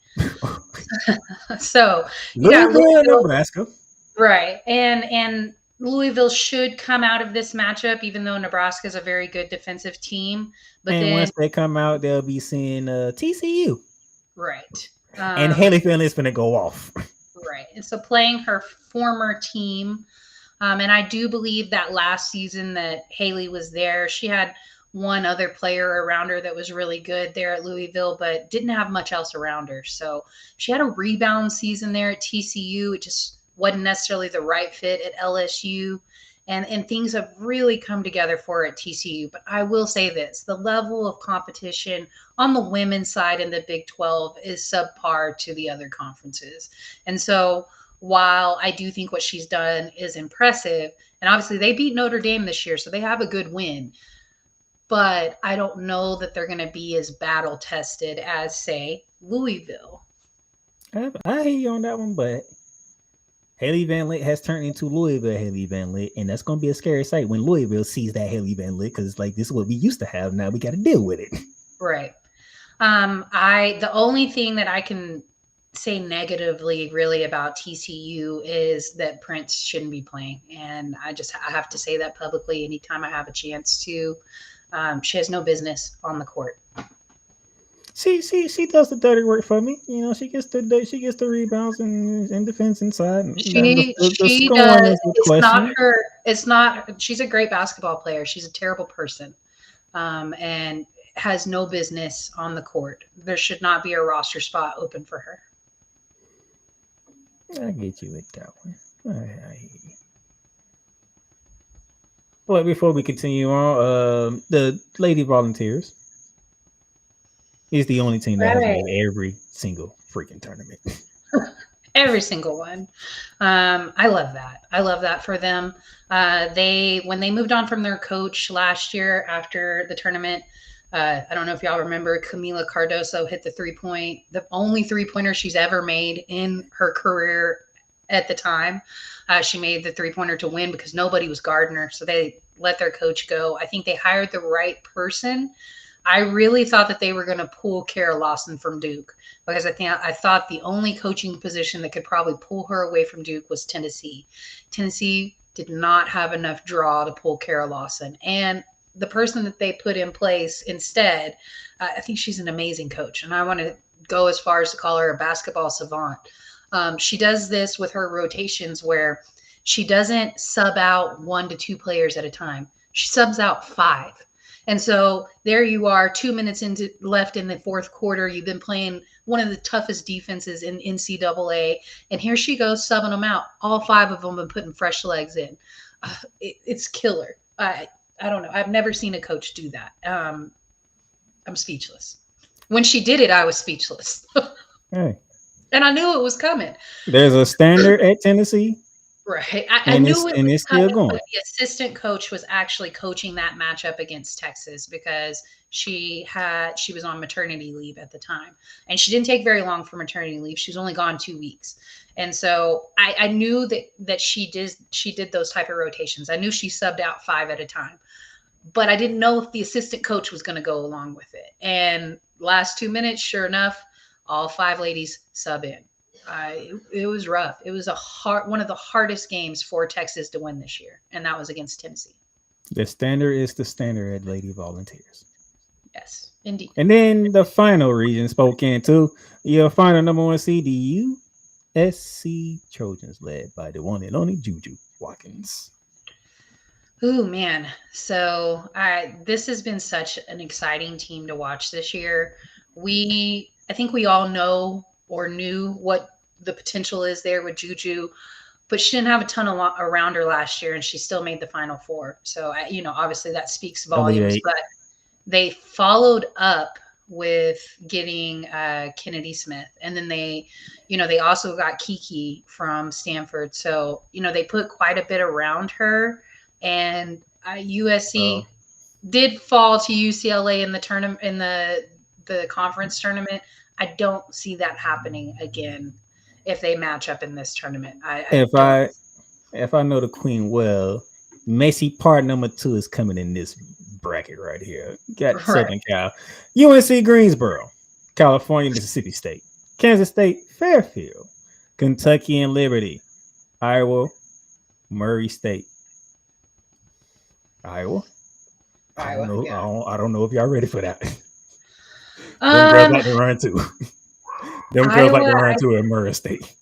So you got Louisville, Nebraska. Right. And Louisville should come out of this matchup, even though Nebraska is a very good defensive team. But and then once they come out, they'll be seeing TCU. Right. And Haley Finley's going to go off. Right. And so playing her former team. And I do believe that last season that Haley was there, she had one other player around her that was really good there at Louisville, but didn't have much else around her. So she had a rebound season there at TCU. It just wasn't necessarily the right fit at LSU. And things have really come together for her at TCU. But I will say this, the level of competition on the women's side in the Big 12 is subpar to the other conferences. And so while I do think what she's done is impressive, and obviously they beat Notre Dame this year, so they have a good win, but I don't know that they're going to be as battle tested as, say, Louisville. I hear you on that one, but Haley Van Lith has turned into Louisville Haley Van Lith, and that's going to be a scary sight when Louisville sees that Haley Van Lith, because like this is what we used to have. Now we got to deal with it. Right. The only thing that I can say negatively really about TCU is that Prince shouldn't be playing. And I have to say that publicly anytime I have a chance to. She has no business on the court. She does the dirty work for me. You know, she gets the rebounds and defense inside. She does. It's not. She's a great basketball player. She's a terrible person, and has no business on the court. There should not be a roster spot open for her. I get you with that one. All right. Well, before we continue on, the Lady Volunteers is the only team that has made every single freaking tournament. Every single one. I love that. I love that for them. When they moved on from their coach last year after the tournament, I don't know if y'all remember, Camila Cardoso hit the only 3-pointer she's ever made in her career at the time. She made the 3-pointer to win because nobody was guarding her. So they let their coach go. I think they hired the right person. I really thought that they were going to pull Kara Lawson from Duke because I thought the only coaching position that could probably pull her away from Duke was Tennessee. Tennessee did not have enough draw to pull Kara Lawson. And the person that they put in place instead, I think she's an amazing coach. And I want to go as far as to call her a basketball savant. She does this with her rotations where she doesn't sub out 1 to 2 players at a time. She subs out 5. And so there you are, 2 minutes left in the fourth quarter. You've been playing one of the toughest defenses in NCAA. And here she goes subbing them out. All 5 of them have been putting fresh legs in. It's killer. I don't know. I've never seen a coach do that. I'm speechless. When she did it, I was speechless. Hey. And I knew it was coming. There's a standard at Tennessee. Right. I knew it was still coming, going. but the assistant coach was actually coaching that matchup against Texas because she was on maternity leave at the time. And she didn't take very long for maternity leave. She was only gone 2 weeks. And so I knew that she did those type of rotations. I knew she subbed out 5 at a time. But I didn't know if the assistant coach was going to go along with it. And last 2 minutes, sure enough, all 5 ladies sub in. It was rough. It was one of the hardest games for Texas to win this year, and that was against Tennessee. The standard is the standard at Lady Volunteers. Yes, indeed. And then the final region spoke into your final number 1 seed, the USC Trojans, led by the one and only Juju Watkins. Oh man, so this has been such an exciting team to watch this year. I think we all know or knew what the potential is there with Juju, but she didn't have a ton around her last year, and she still made the Final Four. So, obviously that speaks volumes. But they followed up with getting Kennedy Smith, and then they also got Kiki from Stanford. So, they put quite a bit around her, and USC did fall to UCLA in the tournament in the conference tournament. I don't see that happening again if they match up in this tournament. If I know the Queen well, Macy part number 2 is coming in this bracket right here. Got Southern Cal, UNC Greensboro, California, Mississippi State, Kansas State, Fairfield, Kentucky and Liberty, Iowa, Murray State. Iowa. I don't know if y'all ready for that. Them girls like to run too. Them girls like to run too at Murray State.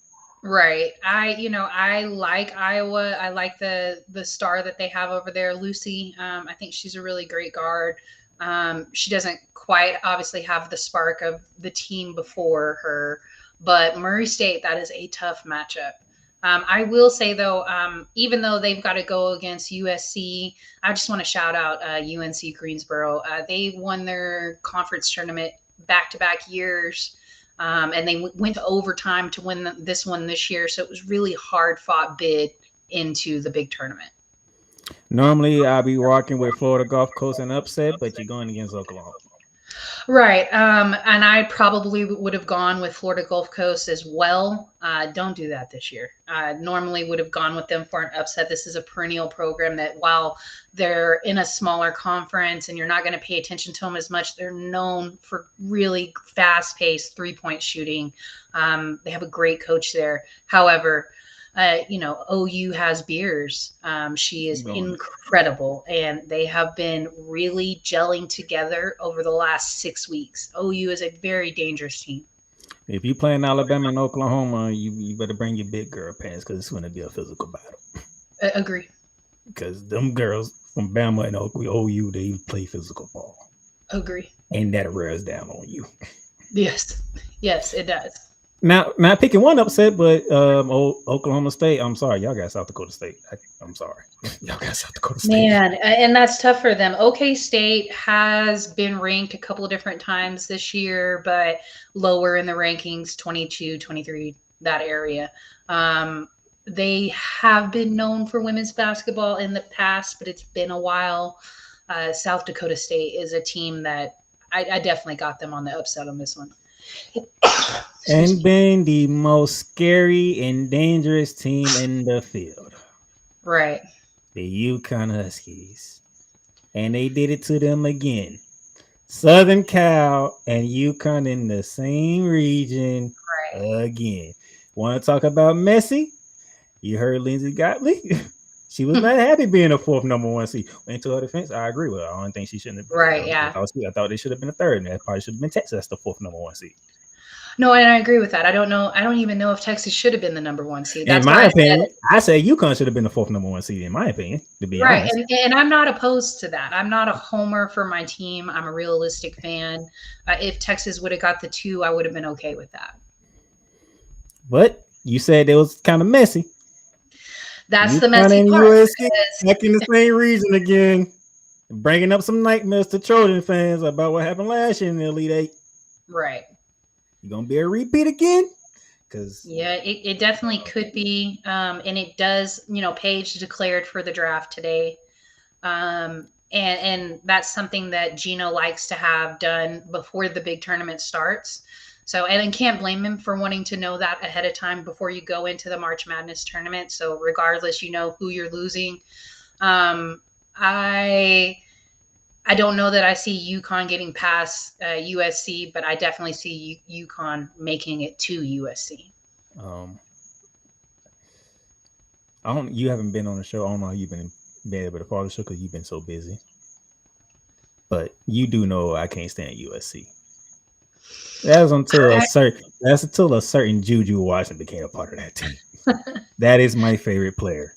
Right. I like Iowa. I like the star that they have over there, Lucy. I think she's a really great guard. She doesn't quite obviously have the spark of the team before her, but Murray State, that is a tough matchup. I will say though, even though they've got to go against USC, I just want to shout out UNC Greensboro. They won their conference tournament back-to-back years, and they went to overtime to win this one this year. So it was really hard-fought bid into the big tournament. Normally, I'll be walking with Florida Gulf Coast and upset, but you're going against Oklahoma. Right. And I probably would have gone with Florida Gulf Coast as well. Don't do that this year. Normally would have gone with them for an upset. This is a perennial program that while they're in a smaller conference and you're not going to pay attention to them as much, they're known for really fast-paced three-point shooting. They have a great coach there. However, OU has Beers. She is incredible, and they have been really gelling together over the last 6 weeks. OU is a very dangerous team. If you play in Alabama and Oklahoma, you better bring your big girl pants because it's going to be a physical battle. Agree. Because them girls from Bama and OU, they play physical ball. Agree. And that wears down on you. Yes, it does. Now, not picking one upset, but Oklahoma State. I'm sorry, y'all got South Dakota State. I'm sorry, y'all got South Dakota State. Man, and that's tough for them. OK State has been ranked a couple of different times this year, but lower in the rankings, 22, 23, that area. They have been known for women's basketball in the past, but it's been a while. South Dakota State is a team that I definitely got them on the upset on this one. And been the most scary and dangerous team in the field. Right. The UConn Huskies. And they did it to them again. Southern Cal and UConn in the same region again. Want to talk about Messi? You heard Lindsey Gottlieb. She was not happy being a fourth number one seed. Into her defense, I agree with her. I don't think she shouldn't have. Right, yeah. I thought they should have been a third, and that probably should have been Texas. That's the fourth number one seed. No, and I agree with that. I don't know. I don't even know if Texas should have been the number one seed. That's in my why opinion, I say UConn should have been the fourth number one seed. In my opinion, to be honest. And I'm not opposed to that. I'm not a homer for my team. I'm a realistic fan. If Texas would have got the 2, I would have been okay with that. But you said it was kind of messy. That's UConn the messy and part. USC back in the same region again, bringing up some nightmares to Trojan fans about what happened last year in the Elite Eight. Right. You gonna be a repeat again? Because it definitely could be, and it does. Paige declared for the draft today, and that's something that Gino likes to have done before the big tournament starts. So, and can't blame him for wanting to know that ahead of time before you go into the March Madness tournament. So, regardless, you know who you're losing. I don't know that I see UConn getting past USC, but I definitely see UConn making it to USC. You haven't been on the show. I don't know how you've been able to follow the show because you've been so busy. But you do know I can't stand USC. That's until a certain Juju Washington became a part of that team. That is my favorite player.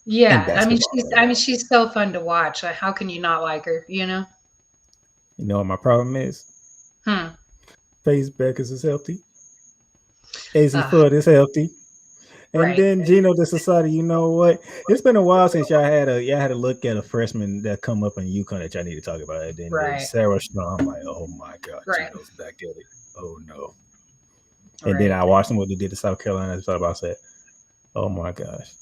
Yeah, she's so fun to watch. How can you not like her? You know what my problem is? Face Beckers is healthy. AC Flood is healthy. And then Gino just decided, you know what? It's been a while since y'all had a look at a freshman that come up in UConn that y'all need to talk about. And then Sarah Strong, I'm like, oh my God, Gino's back at it. Oh no. And then I watched them what they did to South Carolina. I thought about that. Oh my gosh.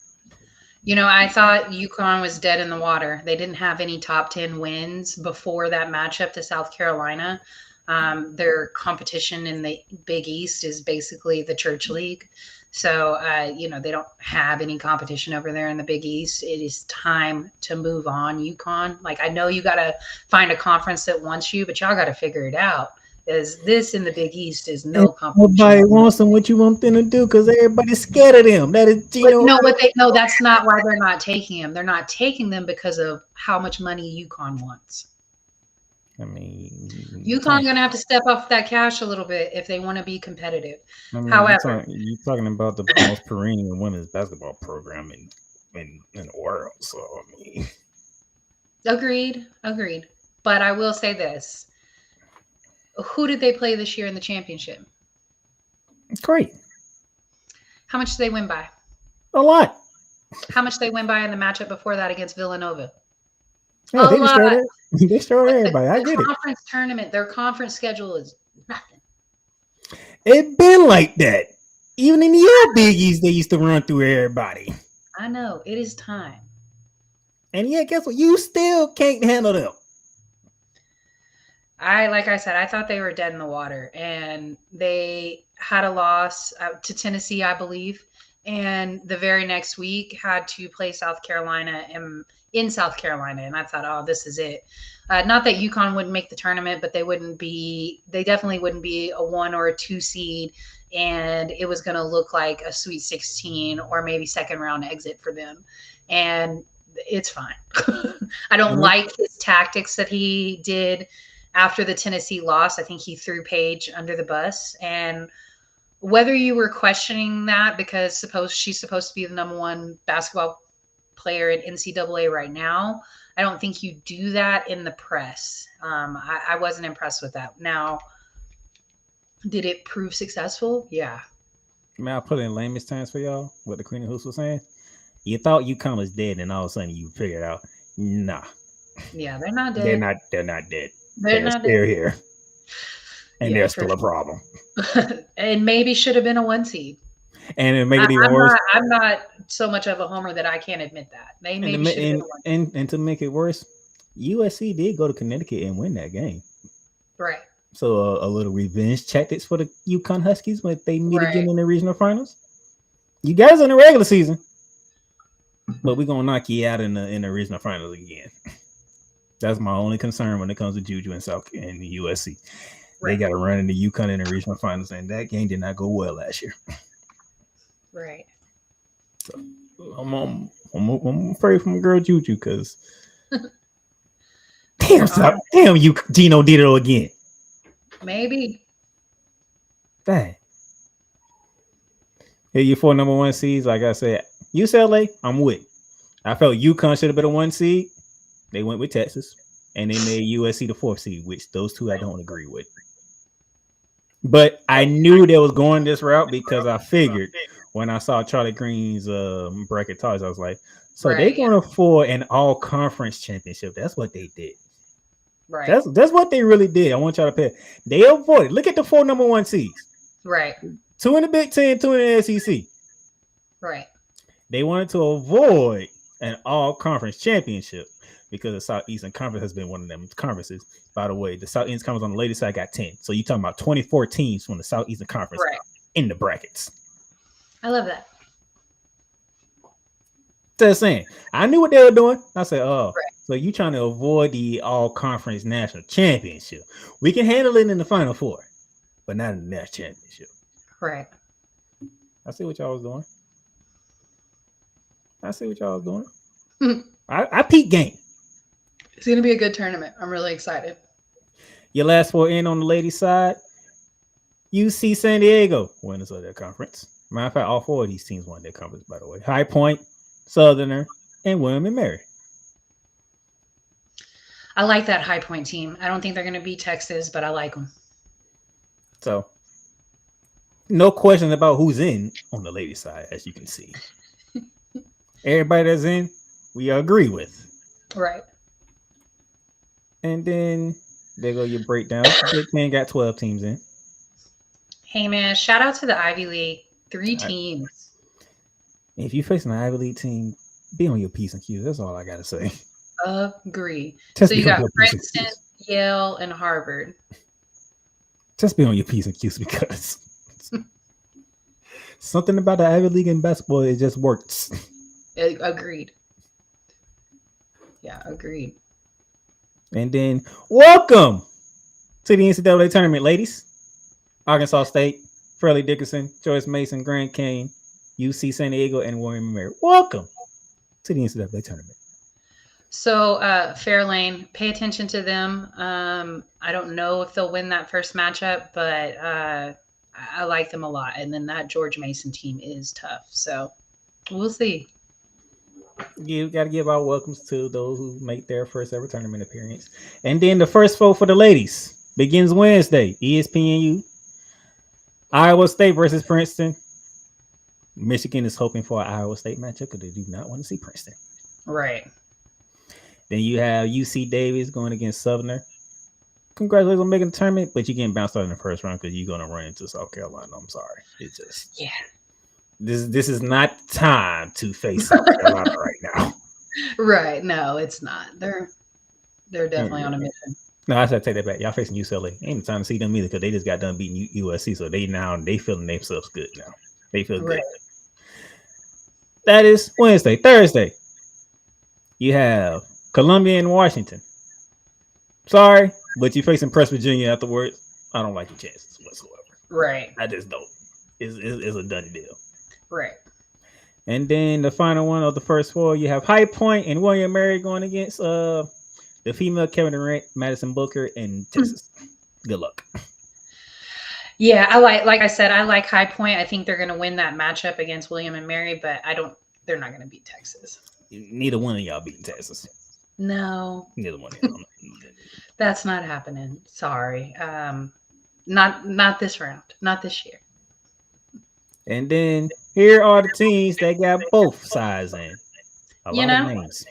I thought UConn was dead in the water. They didn't have any top 10 wins before that matchup to South Carolina. Their competition in the Big East is basically the Church League. So, they don't have any competition over there in the Big East. It is time to move on, UConn. Like, I know you got to find a conference that wants you, but y'all got to figure it out. Is this in the Big East is no competition. Nobody wants them. What you want them to do? Because everybody's scared of them. That is, that's not why they're not taking them. They're not taking them because of how much money UConn wants. I mean, UConn going to have to step off that cash a little bit if they want to be competitive. However, you're talking about the most perennial women's basketball program in the world. So, I mean, agreed. But I will say this. Who did they play this year in the championship? Great. How much did they win by? A lot. How much they win by in the matchup before that against Villanova? Yeah, they destroyed everybody. I get it. Conference tournament, their conference schedule is nothing. It been like that. Even in the Big East, they used to run through everybody. I know. It is time. And guess what? You still can't handle them. Like I said, I thought they were dead in the water, and they had a loss to Tennessee, I believe. And the very next week had to play South Carolina in South Carolina. And I thought, oh, this is it. Not that UConn wouldn't make the tournament, but they definitely wouldn't be a 1 or a 2 seed. And it was going to look like a Sweet 16 or maybe second round exit for them. And it's fine. I don't like his tactics that he did after the Tennessee loss. I think he threw Paige under the bus. And whether you were questioning that because she's supposed to be the number 1 basketball player at NCAA right now, I don't think you do that in the press. I wasn't impressed with that. Now, did it prove successful? Yeah. May I put in layman's terms for y'all what the Queen of Hoops was saying? You thought UConn was dead, and all of a sudden you figured out, nah. Yeah, they're not dead. They're not dead. They're still here. And they're still a problem. And maybe should have been a 1 seed. And it made it even worse. I'm not so much of a homer that I can't admit that. They maybe should have been a 1 seed. And to make it worse, USC did go to Connecticut and win that game. Right. So a little revenge tactics for the UConn Huskies when they meet again in the regional finals. You guys in the regular season, but we're gonna knock you out in the regional finals again. That's my only concern when it comes to Juju and South and the USC. They Right. got to run into UConn in the regional finals, and that game did not go well last year. Right. So I'm afraid from girl Juju because damn you Gino Dito again. Maybe. Dang. Here you 4 number 1 seeds. Like I said, UCLA, I'm with. I felt UConn should have been a 1 seed. They went with Texas, and they made USC the 4th seed, which those two I don't agree with. But I knew they was going this route because I figured when I saw Charlie Green's bracket ties, I was like, so they're going for an all-conference championship. That's what they did. Right. That's what they really did. I want y'all to pay. They avoided. Look at the 4 number 1 seeds. Right. 2 in the Big Ten, 2 in the SEC. Right. They wanted to avoid an all-conference championship because the Southeastern Conference has been one of them conferences. By the way, the Southeastern Conference on the ladies' side got 10. So you're talking about 24 teams from the Southeastern Conference in the brackets. I love that. Just saying. I knew what they were doing. I said, so you trying to avoid the all-conference national championship. We can handle it in the Final Four, but not in the national championship. Right. I see what y'all was doing. I peak game. It's going to be a good tournament. I'm really excited. Your last 4 in on the ladies' side, UC San Diego, winners of their conference. Matter of fact, all 4 of these teams won their conference, by the way. High Point, Southerner, and William and Mary. I like that High Point team. I don't think they're going to beat Texas, but I like them. So, no question about who's in on the ladies' side, as you can see. Everybody that's in, we agree with. Right. And then there go your breakdown. Big Ten got 12 teams in. Hey, man, shout out to the Ivy League. 3 teams. If you're facing an Ivy League team, be on your P's and Q's. That's all I got to say. Agree. Just so you be on got your P's and Princeton, Q's. Yale, and Harvard. Just be on your P's and Q's because something about the Ivy League in basketball, it just works. Agreed. Yeah, agreed. And then, welcome to the NCAA tournament, ladies. Arkansas State, Fairleigh Dickinson, Joyce Mason, Grand Canyon, UC San Diego, and William and Mary. Welcome to the NCAA tournament. So, Fairlane, pay attention to them. I don't know if they'll win that first matchup, but I like them a lot. And then that George Mason team is tough. So, we'll see. You got to give our welcomes to those who make their first ever tournament appearance. And then the first vote for the ladies begins Wednesday. ESPNU, Iowa State versus Princeton. Michigan is hoping for an Iowa State matchup because they do not want to see Princeton. Right. Then you have UC Davis going against Southerner. Congratulations on making the tournament, but you're getting bounced out in the first round because you're going to run into South Carolina. I'm sorry. It's just This is not time to face South Carolina right now. Right. No, it's not. They're definitely on a mission. No, I should take that back. Y'all facing UCLA. Ain't the time to see them either because they just got done beating USC. So they feeling themselves good now. They feel good. That is Wednesday. Thursday, you have Columbia and Washington. Sorry, but you're facing Press Virginia afterwards. I don't like your chances whatsoever. Right. I just don't. It's a done deal. Right. And then the final one of the first 4, you have High Point and William Mary going against the female Kevin Durant, Madison Booker, and Texas. Good luck. Yeah, like I said, I like High Point. I think they're going to win that matchup against William and Mary, but they're not going to beat Texas. Neither one of y'all beating Texas. No. Neither one of y'all. That's not happening. Sorry. Not this round. Not this year. And then here are the teams that got both sides in. A lot of names.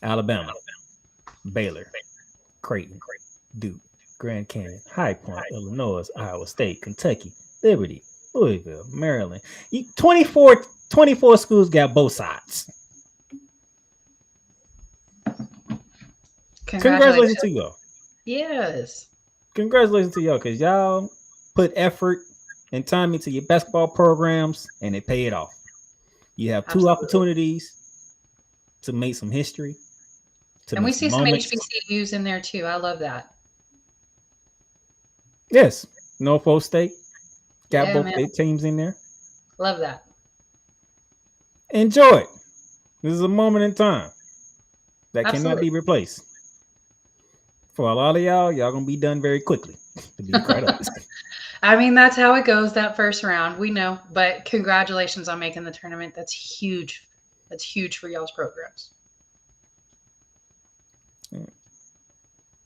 Alabama, Baylor, Creighton, Duke, Grand Canyon, High Point, Illinois, Iowa State, Kentucky, Liberty, Louisville, Maryland. 24 schools got both sides. Congratulations to y'all. Yes. Congratulations to y'all because y'all put effort and time into your basketball programs and it paid off. You have 2 opportunities to make some history, to And we make see some moments. HBCUs in there too. I love that. Yes, Norfolk State got Yeah, both man. their teams in there. Love that. Enjoy it. This is a moment in time that cannot Absolutely. be replaced. For a lot of y'all gonna be done very quickly. To be quite honest. I mean, that's how it goes that first round. We know, but congratulations on making the tournament. That's huge. That's huge for y'all's programs.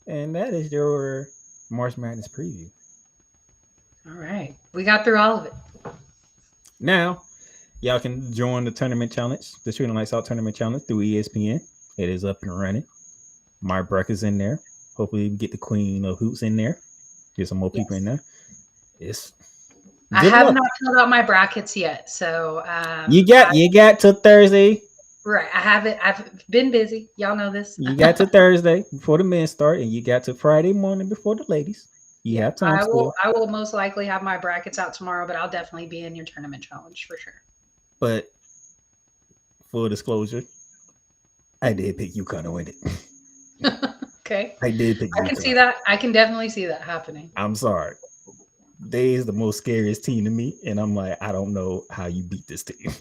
And that is your March Madness preview. All right. We got through all of it. Now, y'all can join the tournament challenge, the Shooting Lights Out tournament challenge through ESPN. It is up and running. My bracket's in there. Hopefully, we can get the Queen of Hoops in there. Get some more people in there. I have not filled out my brackets yet, so you got till Thursday. Right. I haven't. I've been busy. Y'all know this. You got to Thursday before the men start, and you got to Friday morning before the ladies. You have time. I will most likely have my brackets out tomorrow, but I'll definitely be in your tournament challenge for sure. But full disclosure, I did pick UConn to win it. Okay. I did pick UConn. I can see that. I can definitely see that happening. I'm sorry. They is the most scariest team to me, and I'm like, I don't know how you beat this team.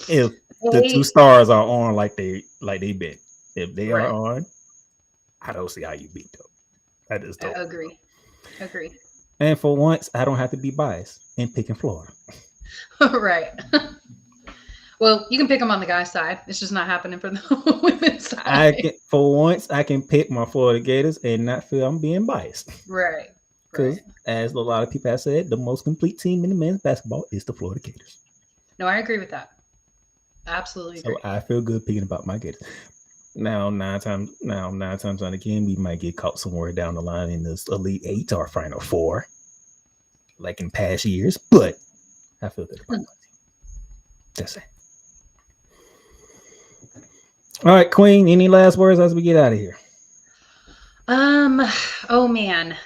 If the two stars are on like they been, if they are on, I don't see how you beat them. I just don't. Agree. And for once, I don't have to be biased in picking Florida. Right. Well, you can pick them on the guy's side. It's just not happening for the women's side. For once, I can pick my Florida Gators and not feel I'm being biased. Right. Because as a lot of people have said, the most complete team in the men's basketball is the Florida Gators. No, I agree with that. Absolutely agree. So I feel good picking about my Gators. Now, nine times out of 10, we might get caught somewhere down the line in this Elite 8 or Final 4, like in past years. But I feel good about my team. That's it. All right, Queen, any last words as we get out of here? Oh man,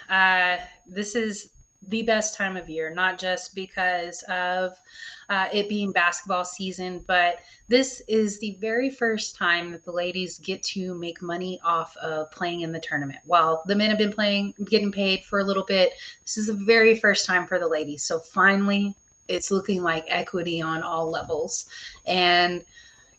this is the best time of year, not just because of it being basketball season, but this is the very first time that the ladies get to make money off of playing in the tournament. While the men have been getting paid for a little bit, this is the very first time for the ladies. So finally, it's looking like equity on all levels. And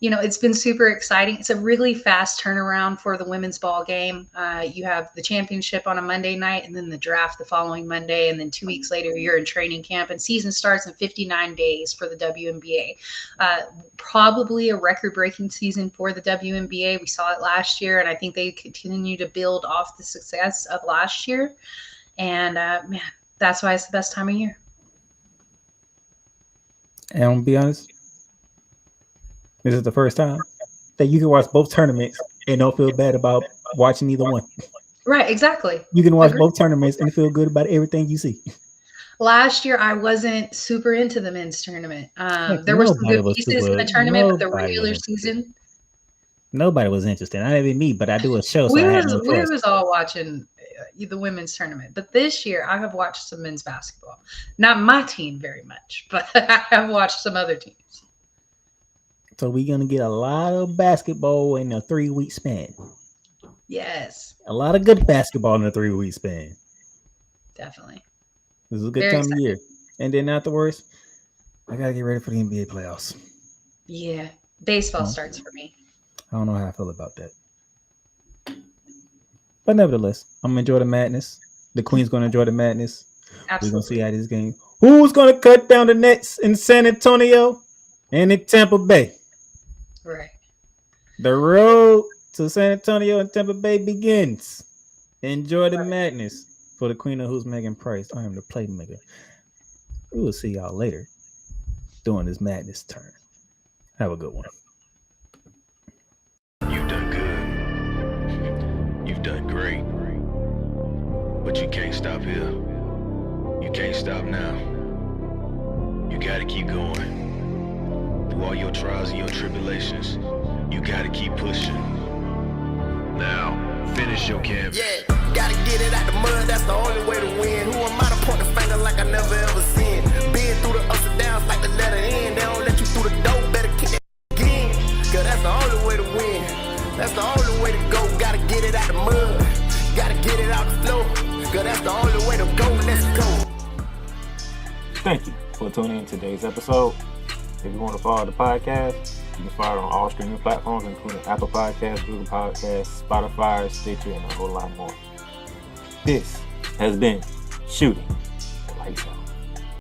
it's been super exciting. It's a really fast turnaround for the women's ball game. You have the championship on a Monday night and then the draft the following Monday. And then 2 weeks later, you're in training camp and season starts in 59 days for the WNBA. Probably a record-breaking season for the WNBA. We saw it last year, and I think they continue to build off the success of last year. And man, that's why it's the best time of year. And I'll be honest, this is the first time that you can watch both tournaments and don't feel bad about watching either one. Right, exactly. You can watch both tournaments and feel good about everything you see. Last year, I wasn't super into the men's tournament. There were some good pieces in the tournament, but the regular season. Nobody was interested. Not even me, but I do a show. So we was all watching the women's tournament. But this year, I have watched some men's basketball. Not my team very much, but I have watched some other teams. So we're going to get a lot of basketball in a 3-week span. Yes. A lot of good basketball in a 3-week span. Definitely. This is a good time of year. And then afterwards, I got to get ready for the NBA playoffs. Yeah. Baseball starts for me. I don't know how I feel about that. But nevertheless, I'm going to enjoy the madness. The Queen's going to enjoy the madness. Absolutely. We're going to see how this game. Who's going to cut down the nets in San Antonio and in Tampa Bay? Right. The road to San Antonio and Tampa Bay begins. Enjoy the madness. For the Queen of Who's Megan Price, I am the playmaker. We will see y'all later during this madness turn. Have a good one. You've done good. You've done great. But you can't stop here. You can't stop now. You gotta keep going. Through all your trials and your tribulations, you gotta keep pushing. Now, finish your camp. Yeah, gotta get it out the mud, that's the only way to win. Who am I to point the finger like I never ever seen? Been through the ups and downs like the letter N. They don't let you through the door, better kick that again. Cause that's the only way to win. That's the only way to go. Gotta get it out the mud. Gotta get it out the flow. Cause that's the only way to go. Let's go. Thank you for tuning in to today's episode. If you want to follow the podcast, you can follow it on all streaming platforms, including Apple Podcasts, Google Podcasts, Spotify, Stitcher, and a whole lot more. This has been Shooting